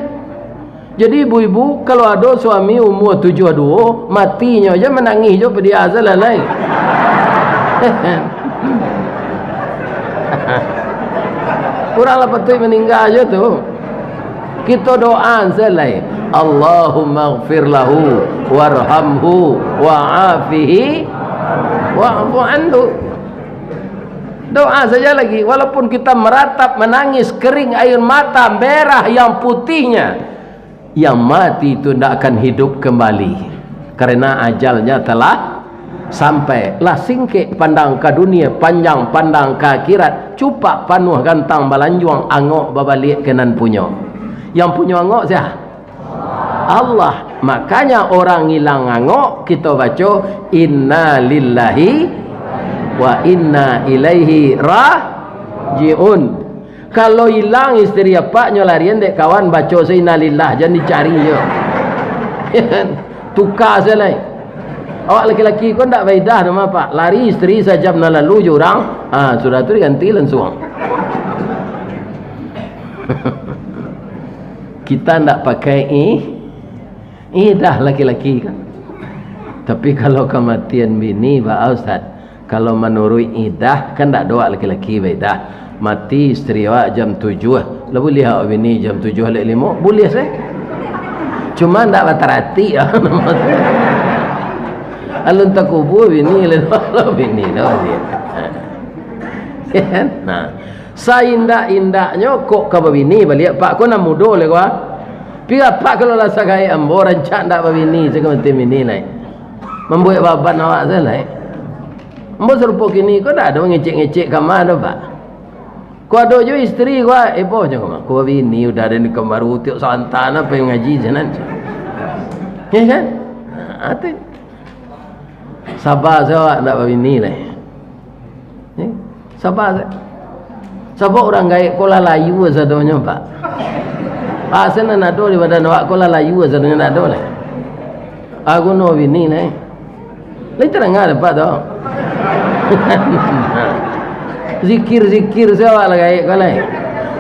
Jadi ibu-ibu kalau ada suami umur 72 matinya aja menangis je pada azal lain. Kurang lah patut meninggal aja tu. Kita doa selai. Allahumma ighfir lahu warhamhu wa'afihi wa'fu anhu. Doa saja lagi, walaupun kita meratap, menangis, kering air mata merah yang putihnya, yang mati itu tidak akan hidup kembali karena ajalnya telah sampai. Lah singkik pandang ke dunia, panjang pandang ke akhirat, cupak panuh gantang balanjuang angok babalik kenan punya. Yang punya angok siapa? Allah. Makanya orang hilang angok kita baca inna lillahi wa inna ilaihi rajiun. Kalau hilang istri apaknya larian dek kawan baca inna lillah, jangan dicari je. Tukar saya lain. Awak laki-laki kau tak faedah nama pak. Lari istri sajam lalu je orang. Sudah tu diganti langsung. Kita tak pakai dah laki-laki kan. Tapi kalau kematian bini Pak Ustaz, kalau menurut idah kan tak doa laki-laki dah mati isteri awak jam 7 lah boleh awak bini jam 7:05 boleh saya. Cuma tak batarati alun tak kubur bini lah bini dah dia. Nah, saindak-indaknya kok ka bini balik pak ko na mudo le kwa. Pi apa kalau lah sagai ambo rancak ndak babini sekementim ini lai. Membuat babat awak saya lai. Ambo serupa kini kau dah ada ngecek-ngecek kamar dah pak. Kau ada je isteri kau, boh je kau. Kau bini udah ada ni kamar utiuk santan apa yang ngaji jalan. Ya kan? Atu. Sabar saya ndak babini lai. Sabar saya. Sabar orang gaib kau layu sadonya pak. Sana nak dole pada nak kau layu sadonya nak dole. Aku no bini lai. Lai terang ada pak tu. Zikir-zikir saya lah gaib kau lai.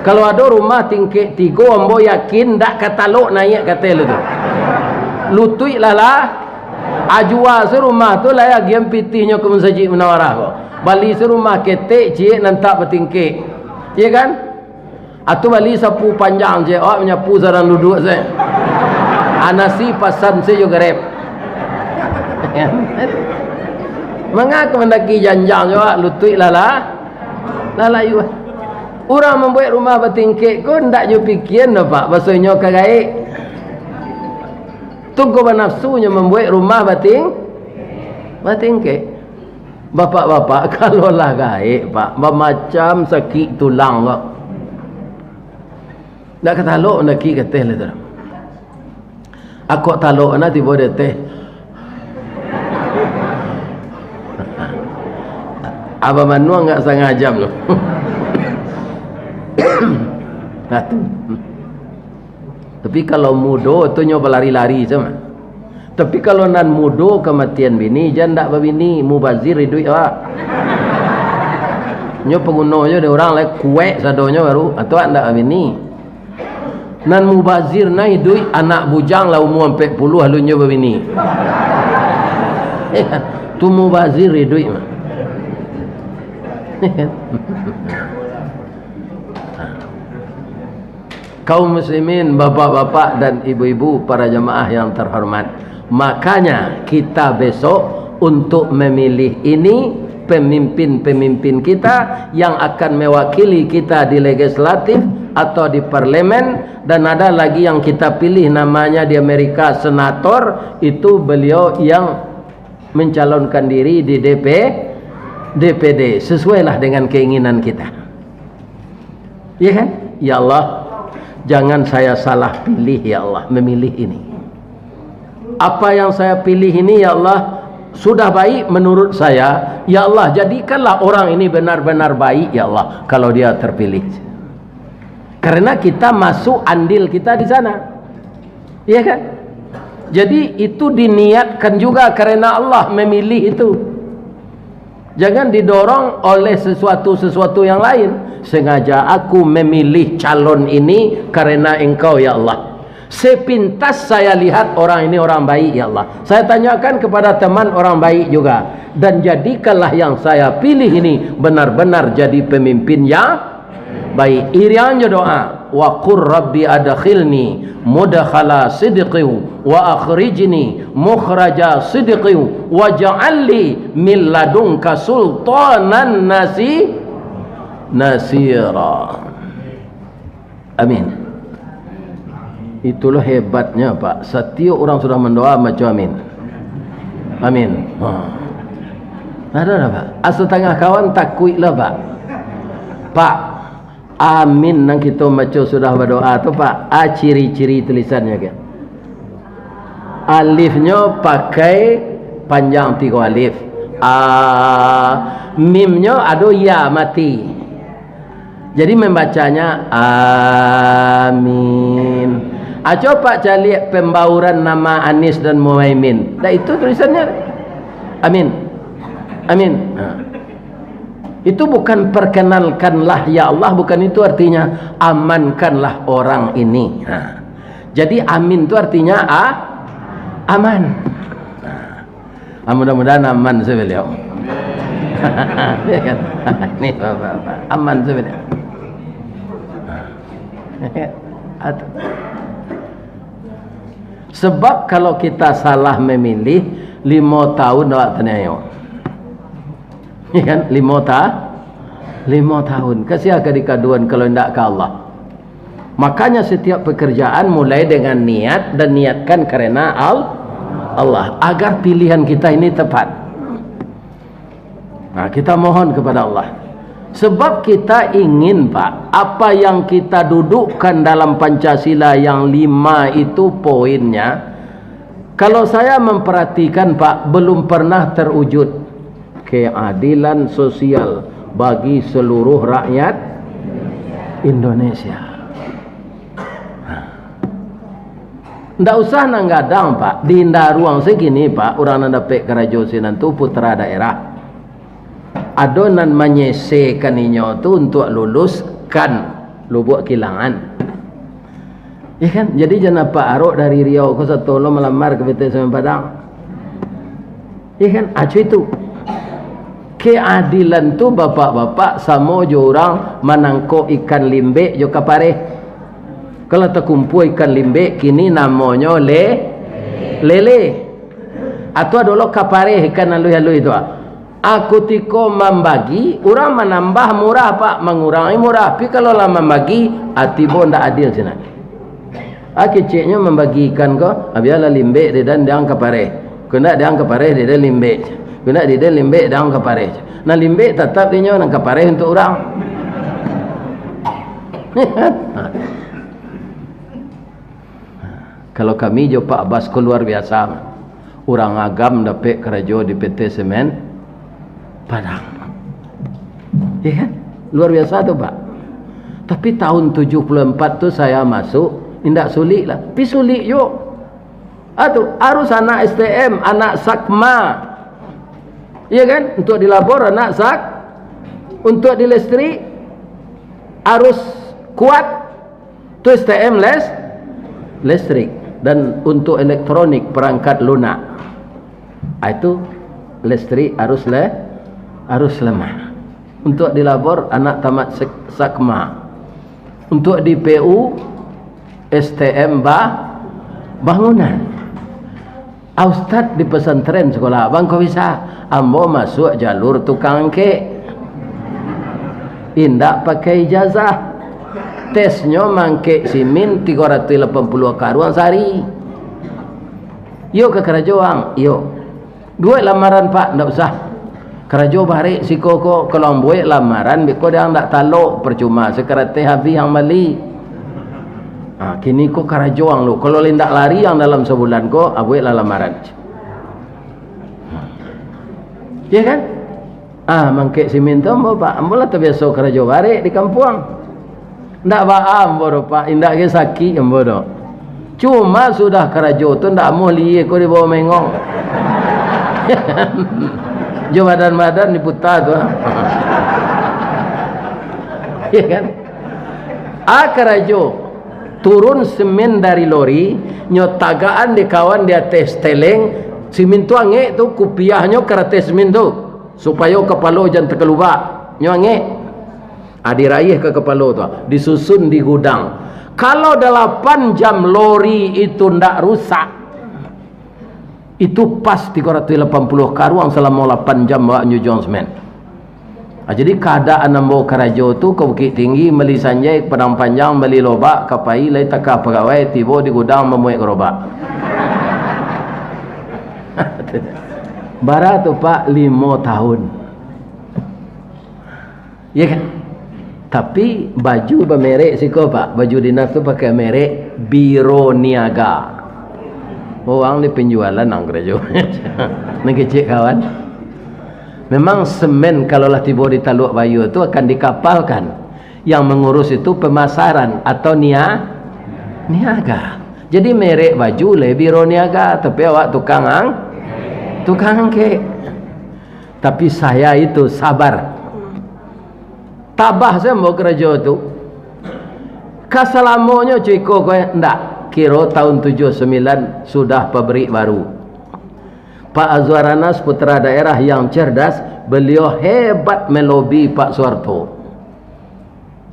Kalau ada rumah tingkit 3 ambo yakin ndak katalog naik kata lu tu. Lutui lah. Ajwa serumah tu lah ya game pitihnya ke Masjid Munawarah kok. Bali serumah ketek cik nantak bertingkik. Ya kan? Atau bali sapu panjang je, awak menyapu sarang duduk saya. Anasi pasan saya juga rep. Mengapa mendaki janjang juga lutui lala you. Orang membuat rumah bertingkik kau ndak je fikir no pak, bahasanya kagaik. Tunggu nafsunya membuat rumah bertingkik. Bapak-bapak kalau lah gaik pak, macam sakit tulang kok. Nak kata taluk nak ki kata le tu. Aku taluk na tiba dia teh. Apa manua enggak setengah jam loh. Nah tu. Tapi kalau mudo tu nyoba lari-lari sama. Tapi kalau nan mudo kematian bini jangan ndak babini mubazir duit awak. Nyo pengunonya ada orang lain kuek sadonya baru atau ndak babini. Nan mubazir nai duit anak bujang lah umur 40 halunya babini. Tu mubazir duit mah. Kaum muslimin, bapak-bapak dan ibu-ibu, para jemaah yang terhormat, makanya kita besok untuk memilih ini pemimpin-pemimpin kita yang akan mewakili kita di legislatif atau di parlemen, dan ada lagi yang kita pilih namanya di Amerika senator, itu beliau yang mencalonkan diri di DPD sesuailah dengan keinginan kita. Ya kan? Ya Allah, jangan saya salah pilih ya Allah memilih ini. Apa yang saya pilih ini ya Allah sudah baik menurut saya. Ya Allah, jadikanlah orang ini benar-benar baik ya Allah kalau dia terpilih. Karena kita masuk andil kita di sana. Iya kan? Jadi itu diniatkan juga karena Allah memilih itu. Jangan didorong oleh sesuatu yang lain. Sengaja aku memilih calon ini karena engkau ya Allah. Sepintas saya lihat orang ini orang baik ya Allah. Saya tanyakan kepada teman orang baik juga. Dan jadikanlah yang saya pilih ini benar-benar jadi pemimpin yang baik. Iriannya doa, wa qur rabbi adkhilni mudkhala sidqi wa akhrijni mukhraja sidqi waj'alni min ladunka sultanan nasira. Amin. Itulah hebatnya Pak. Setiap orang sudah mendoa macam amin. Amin. Ada Pak. Asal tengah kawan takutlah Pak. Pak, amin nang kita macam sudah berdoa tu Pak. Ciri-ciri tulisannya kan. Alifnya pakai panjang 3 alif. Mimnya ada ya mati. Jadi membacanya amin. Coba cari pembauran nama Anis dan Muhaimin. Nah itu tulisannya amin. Amin. Itu bukan perkenalkanlah ya Allah, bukan itu artinya amankanlah orang ini. Jadi amin itu artinya aman. Mudah-mudahan aman sebeliau. Nih Bapak, aman sebeliau. Sebab kalau kita salah memilih 5 tahun awak tanya ya kan 5 tahun kasih akan dikaduan kalau tidak ke Allah. Makanya setiap pekerjaan mulai dengan niat dan niatkan karena Allah, agar pilihan kita ini tepat. Nah, kita mohon kepada Allah. Sebab kita ingin, Pak, apa yang kita dudukkan dalam Pancasila yang 5 itu poinnya, kalau saya memperhatikan, Pak, belum pernah terwujud. Keadilan sosial bagi seluruh rakyat Indonesia. Ndak usah nanggadang, Pak, di indah ruang segini, Pak, orang nanda pek kerajo sinan tu putra daerah adonan menyesekan inyo tu untuk luluskan lubuk kilangan, ya kan? Jadi jangan Pak Arok dari Riau ke Satolo melamar ke PT Semen Padang, ya kan? Acu itu keadilan tu bapak-bapak sama jo orang menangkap ikan limbe jo kapare. Kalau terkumpul ikan limbe kini namanya lele atau dulu kapare ikan halus-halus itu. Aku tiko membagi, orang menambah murah, Pak, mengurangi murah. Tapi kalau lah membagi, hati pun tak adil sini. Keciknya membagi ikan ko, biarlah limbe dia dan dia kapare. Kena dia kapare dia limbe. Kena dia limbe dia kapare. Nah limbe tetap dia nang kapare untuk orang. Kalau kami jo Pak Bas keluar biasa, orang agam dapat kerja di PT Semen Padang, ya kan? Luar biasa tu, Pak. Tapi tahun 74 tu saya masuk, tidak sulit lah. Tapi sulit yuk. Harus anak STM, anak Sakma, ya kan? Untuk dilabor anak Sak, untuk di listrik harus kuat. Tu STM listrik, dan untuk elektronik perangkat lunak. Itu listrik harus lemah. Untuk dilabor anak tamat Sakma. Untuk di PU STM bangunan. Ustaz di pesantren sekolah abang kau bisa ambo masuk jalur tukang kek. Indak pakai ijazah. Tesnya mangke simin 380 karuan sehari. Yuk ke kerajaan, yuk. Duit lamaran, Pak, ndak usah. Kerajo barik si koko kalau buat lamaran biko dia ndak talok percuma sekarang teh habis yang beli. Kini ko kerajo ang lu kalau lindak lari yang dalam sebulan ko abuat lah lamaran. Ya kan? Mangke siminto mo Pak, ambola terbiasa kerajo barik di kampung. Ndak ba ambo Pak, indak ke sakit ambo do. Cuma sudah kerajo tu ndak mau liye ko di bawah mengong. Jo badan-badan diputar tu. Ya kan? Kerajo turun semen dari lori, nyotagaan di kawan di atas teleng, simen tu ange tu kupiahnya kerates semen tu supaya kepala jangan terkeluar. Nyo ange. Diraih ke kepala tu, disusun di gudang. Kalau 8 jam lori itu ndak rusak, itu pas 380 karuang selama 8 jam bawa New Jones man. Jadi keadaan ambo kerajo tu ke Bukit Tinggi beli sanjai Padang Panjang beli lobak kapai lai takah pegawai tiba di gudang memuai gerobak. Bara tu Pak 5 tahun. Ya kan? Tapi baju bermerek siko Pak, baju dinas tu pakai merek Biro Niaga. Orang di penjualan nang gereja. Nang kecil kawan. Memang semen kalau lah tiba di Taluk Bayu itu akan dikapalkan. Yang mengurus itu pemasaran atau niaga. Jadi merek baju le Biro Niaga, tapi awak tukang angke. Tapi saya itu sabar. Tabah saya mau gereja itu. Kasalamonya ciko kowe ndak. Kira tahun 79 sudah pabrik baru. Pak Azwar Anas putra daerah yang cerdas, beliau hebat melobi Pak Soeharto.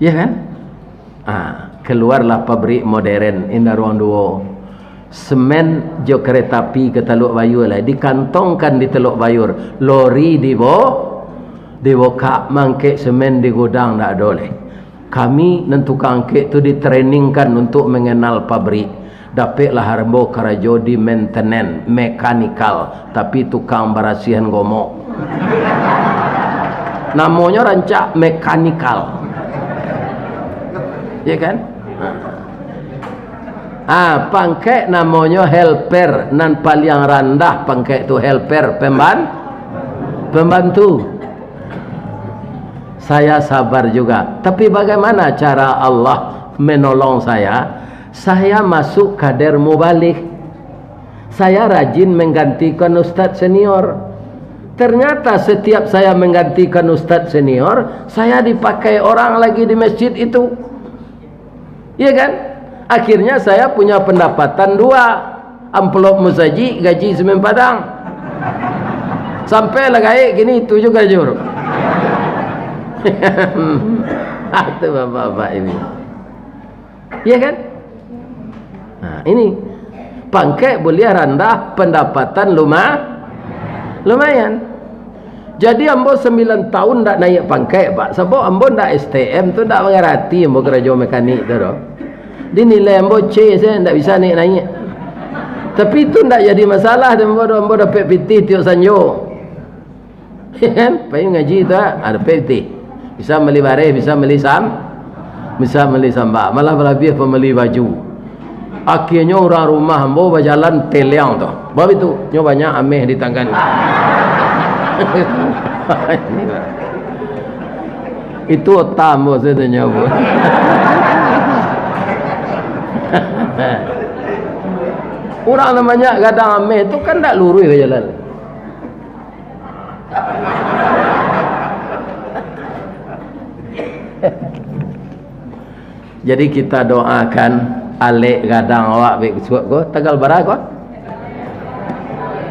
Ya kan? Keluarlah pabrik modern Indah Ruang 2. Semen jo kereta api ke Teluk Bayur lah, dikantongkan di Teluk Bayur. Lori di boka mangke semen di gudang tak boleh. Kami dan tukang angkek tu ditrainingkan untuk mengenal pabrik. Dapatlah harbo karajo di maintenance mekanikal, tapi tukang barasihan gomok. Namanya rancak mekanikal. Ya kan? Pangkek namanya helper, nan paling rendah pangkek tu helper, pembantu. Saya sabar juga, tapi bagaimana cara Allah menolong saya? Saya masuk kader mubalik. Saya rajin menggantikan ustadz senior. Ternyata setiap saya menggantikan ustadz senior, saya dipakai orang lagi di masjid itu. Iya kan? Akhirnya saya punya pendapatan 2. Amplop musaji, gaji semen padang. Sampai lah gaik gini, itu juga jur. Itu bapak-bapak ini. Iya kan? Nah, ini pangkek boleh rendah, pendapatan lumayan. Jadi ambo 9 tahun tak naik pangkek, Pak. Sebab ambo tak STM tu tak mengerti ambo kerja mekanik tu doh. Dinilai ambo C, saya tak bisa naik. Tapi itu tak jadi masalah, ambo dapat PT tiap sanjo. Kan? Payung ngaji tu ada PT. Bisa beli bareh, bisa beli sambak, malah lebih pembeli baju. Akhirnya orang rumah ambo berjalan teliang tu. Sebab itu banyak ameh di tangan. Itu otam saya tanya bu. Orang namanya gadang ameh itu kan tak lurus ke jalan. Jadi kita doakan alik gadang awak baik suat ko tanggal berapa ko?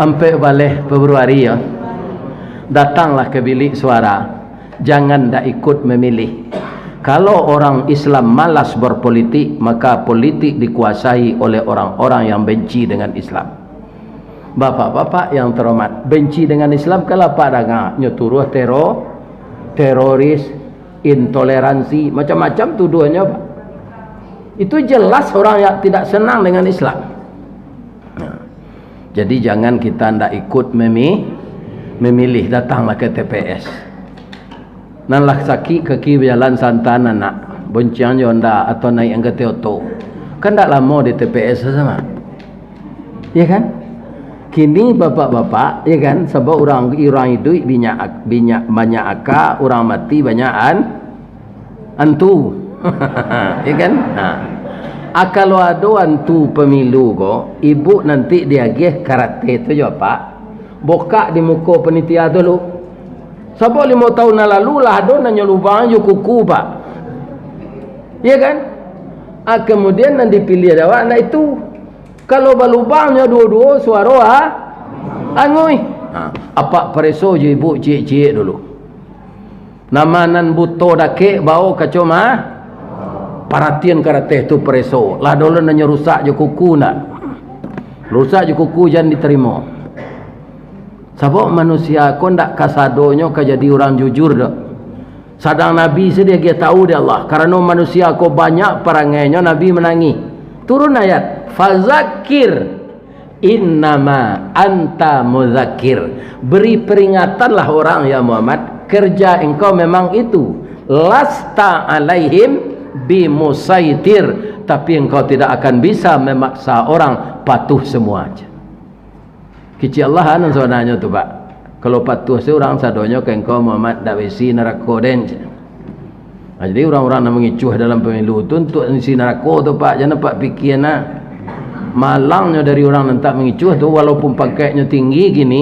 Sampai balik Februari ya. Datanglah ke bilik suara. Jangan dak ikut memilih. Kalau orang Islam malas berpolitik, maka politik dikuasai oleh orang-orang yang benci dengan Islam. Bapak-bapak yang terhormat, benci dengan Islam kalau apa dengar nyeturuh teroris, intoleransi, macam-macam tuduhannya, Pak. Itu jelas orang yang tidak senang dengan Islam. Nah, jadi jangan kita ndak ikut memilih, datanglah ke TPS. Nan laksaki kaki berjalan santana nak boncian yonda atau naik angkat auto. Kan ndak lama di TPS sama. Ya kan? Kini bapak-bapak, ya kan, sebab orang hidup banyak akak, orang mati banyakan antu. Ya kan? Nah, kalau ada antu pemilu ko, ibu nanti diagih karate itu juga Pak. Bokak di muka penitia dulu. Sebab 5 tahun lalu lah ada nanya lubang je kuku Pak. Ya kan? Kemudian nanti dipilih ada nah itu kalau balubangnya dua-dua suara angui. Apa preso je ibu cik-cik dulu. Nama nan buto dake bau kacoma perhatian karate tu preso. Lah dulu nanya rusak je kuku nak. Rusak je kuku jangan diterima. Sebab manusia kon ndak kasadonyo ka jadi orang jujur dak. Sadang Nabi sedia dia tahu dia Allah. Karena manusia ko banyak perangainya Nabi menangi. Turun ayat, fazakir innama anta muzakkir. Beri peringatanlah orang ya Muhammad, kerja engkau memang itu. Lasta alaihim bimusaitir, tapi engkau tidak akan bisa memaksa orang patuh semua aja. Kecil Allah nan sebenarnya tu Pak. Kalau patuh seorang sadonya ke engkau Muhammad dak besi neraka den. Jadi orang-orang yang mengicuh dalam pemilu tu untuk isi neraka tu Pak, jangan Pak fikir nak. Malangnya dari orang yang tak mengicuh tu walaupun pakainya tinggi gini,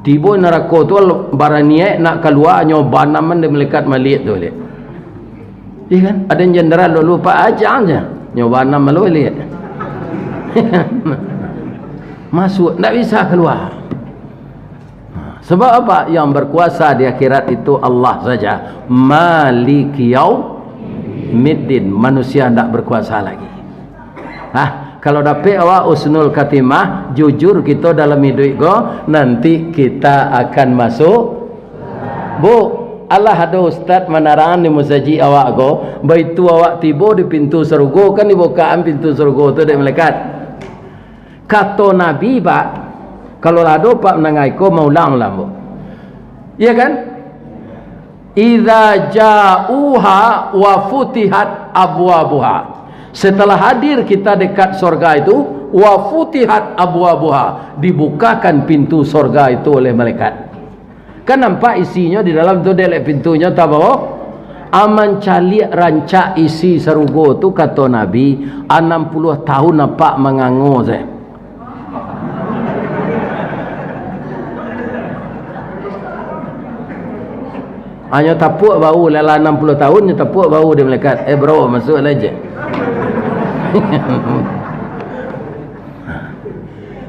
tiba neraka tu baraniak nak keluar nyoba naman dia melekat malik tu lihat. Iya kan? Ada yang jenderal dulu Pak ajang je. Nyoba nama lu lihat. Masuk tak bisa keluar. Sebab apa? Yang berkuasa di akhirat itu Allah saja. Maliki yaumiddin. Manusia tidak berkuasa lagi. Kalau dapat awak usnul khatimah, jujur kita dalam hidup ko, nanti kita akan masuk Allah ada ustaz menarangan di masjid awak ko, baitu awak tiba di pintu surga kan dibukaan pintu surga tu dari malaikat. Kata Nabi pak, kalau ada pak menangai ko maulang lah bu. Ya kan? Idza ja'uha wa futihat abwabuha. Setelah hadir kita dekat surga itu, wa futihat abwabuha, dibukakan pintu surga itu oleh malaikat. Kan nampak isinya di dalam tu delek pintunya tak bawa. Aman cali rancak isi surga tu kata Nabi 60 tahun nampak mengangur saya. Hanya tapuk bau lala 60 tahun nya tapuk bau dia malaikat. Bro masuk aja.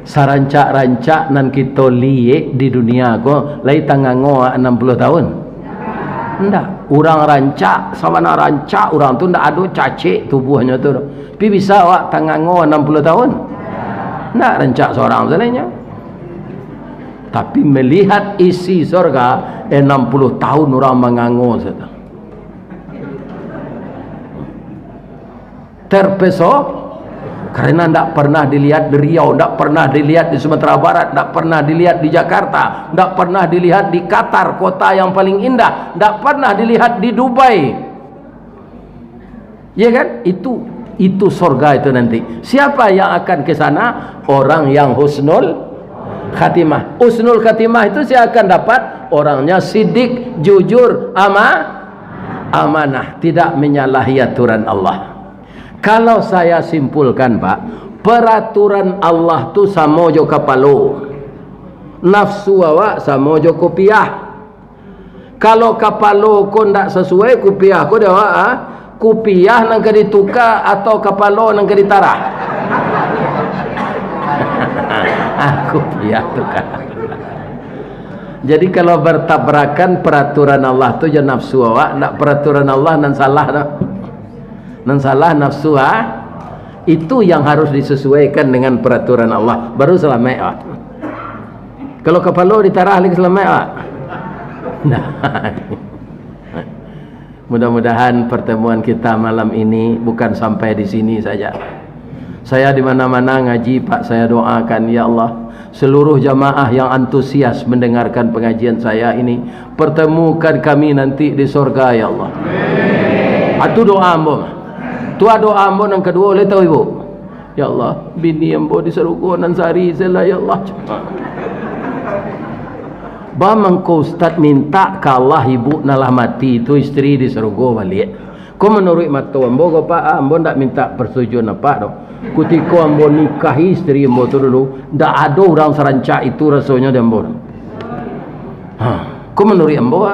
Sarancak-rancak nan kita liek di dunia ko lai tangango 60 tahun. Ndak, orang rancak sama nak rancak orang tu ndak ada cacik tubuhnya tu. Tapi bisa awak tangango 60 tahun. Ndak rancak seorang selainnya. Tapi melihat isi surga 60 tahun orang mengango saja. Terpesona karena tidak pernah dilihat di Riau, tidak pernah dilihat di Sumatera Barat, tidak pernah dilihat di Jakarta, tidak pernah dilihat di Qatar, kota yang paling indah, tidak pernah dilihat di Dubai. Ya kan? Itu surga itu nanti. Siapa yang akan ke sana? Orang yang husnul khatimah. Husnul khatimah itu saya akan dapat orangnya sidik, jujur, amanah, tidak menyalahi aturan Allah. Kalau saya simpulkan pak, peraturan Allah tu sama jo kapalo, nafsu awak sama jo kopiah. Kalau kapalo ko ndak sesuai kopiah ko dia awak kopiah nang ke ditukar atau kapalo nang ke ditarah. Kopiah tukar. Jadi kalau bertabrakan peraturan Allah tu je nafsu awak, ndak peraturan Allah nan salah dah. Dan salah nafsu itu yang harus disesuaikan dengan peraturan Allah baru selamat. Kalau kepala ditarah lagi selamat. Nah. Mudah-mudahan pertemuan kita malam ini bukan sampai di sini saja. Saya di mana-mana ngaji pak, saya doakan ya Allah seluruh jamaah yang antusias mendengarkan pengajian saya ini, pertemukan kami nanti di surga ya Allah. Itu doa ambo. Tu doa ambo yang kedua boleh tahu ibu? Ya Allah, bini ambo di surga nan sari sela ya Allah. Bamang ko ustaz minta kalah ibu nalah mati itu istri di surga balik. Ko menurut mata ambo ko pak ambo ndak minta persetujuan apa dok. Ketika ambo nikahi istri ambo tu dulu, ndak ada orang serancak itu rasanya di ambo. Ko menurut ambo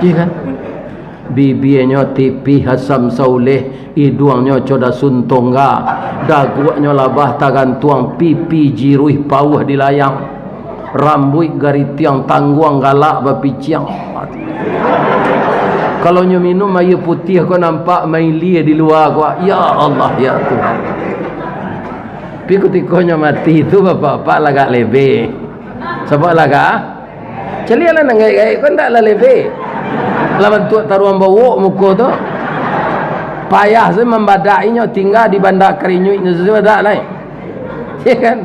iya kan? Bibinya tipi Hasam Sauleh, hidungnya coda suntongga, dagunya labah tagan tuang, pipi jiruih pauh di layang, rambut garitiang tangguang galak bapiciang. Kalau nyo minum air putih kau nampak maili di luar kau, ya Allah ya Tuhan. Tapi ketika nyo mati itu bapak-bapak lagak lebe, sebab lagak celialah nangai-ngai kau ndak lah lebe. Lawan tuak taruhan bawa muka tu payah saya membadainya tinggal di bandar kerinyuitnya sesuatu lain. Ya kan?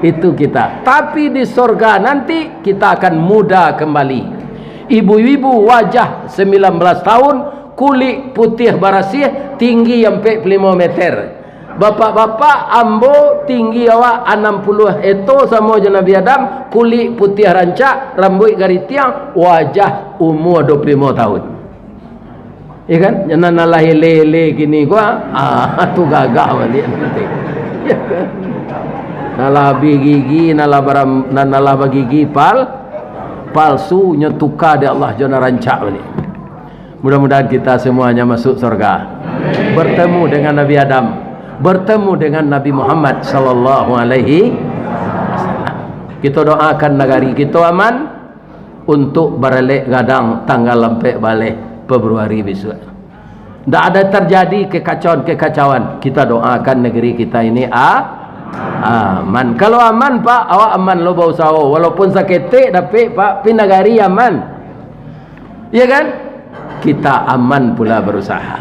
Itu kita. Tapi di surga nanti kita akan muda kembali. Ibu-ibu wajah 19 tahun, kulit putih barasih, tinggi sampai 5 meter. Bapak-bapak ambo tinggi awak 60 itu sama je Nabi Adam, kulit putih rancak, rambut garitiang, wajah umur 25 tahun. Ya kan? Jangan nalah lele gini gua, tu gagah balik nanti. Ya kan? Nalah gigi, nalah gigi palsu nyetuka di Allah jangan rancak balik. Mudah-mudahan kita semuanya masuk surga. Bertemu dengan Nabi Adam, bertemu dengan Nabi Muhammad sallallahu alaihi wasallam. Kita doakan negari kita aman untuk beralek gadang tanggal lampai balik Februari besok. Tidak ada terjadi kekacauan-kekacauan. Kita doakan negeri kita ini Aman. Kalau aman Pak, awak aman lo bau sawo. Walaupun sakit tapi Pak pinagari aman. Iya kan? Kita aman pula berusaha.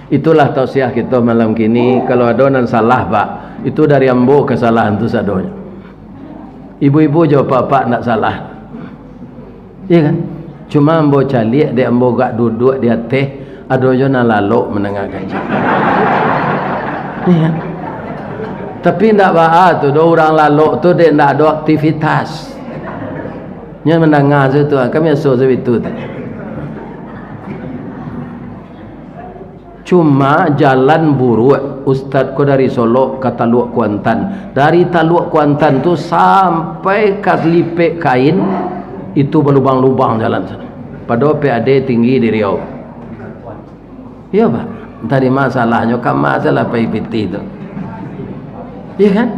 Itulah tausiah kita malam kini. Kalau ada yang salah Pak, itu dari ambo kesalahan tu sadonya. Ibu-ibu jawab Pak nak salah. Iya kan? Cuma ambo calik dia ambo gak duduk di atas, ada yang lalu menengah gaji. Iya. Tapi ndak baik tu, dua orang lalu tu dia ndak ada aktivitas. Nya mendengar tu kami asal sebetul tu. Cuma jalan buruk Ustaz ko dari Solo ke Taluk Kuantan. Dari Taluk Kuantan tu sampai ke Lipek Kain itu berlubang-lubang jalan sana. Padahal PAD tinggi di Riau. Iya Pak. Tadi masalahnya kan masalah PIPT itu. Iya kan?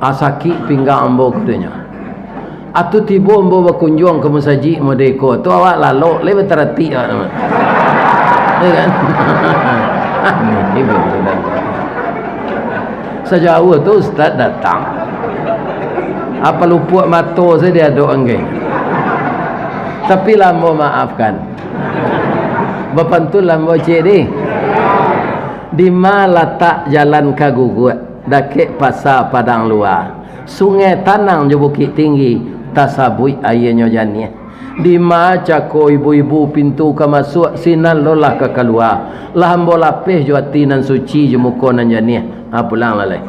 Asaki pinggang ambo katanya. Atu tiba ambo berkunjung ke masjid Modeko. Tu awak lalu lebih terhati nama. Iya kan? Ini betul. Sejauh tu Ustaz datang. Apa lupa mata saya dia doa enggak. Tapi lambo maafkan. Bapak tu lambo cik ni. Di mana letak jalan kagugut? Dakik pasar Padang Luar. Sungai Tanang je Bukit Tinggi. Tasabui airnya janiah. Di mana ko ibu-ibu pintu ke masuk sinan lolah ke keluar. Lah ambo lapis jo atinan suci je muka nan janiah. Pulang lalai.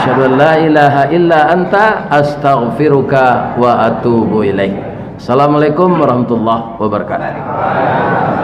Asyhadu an la ilaha illa anta astaghfiruka wa atubu ilaik. Assalamualaikum warahmatullahi wabarakatuh.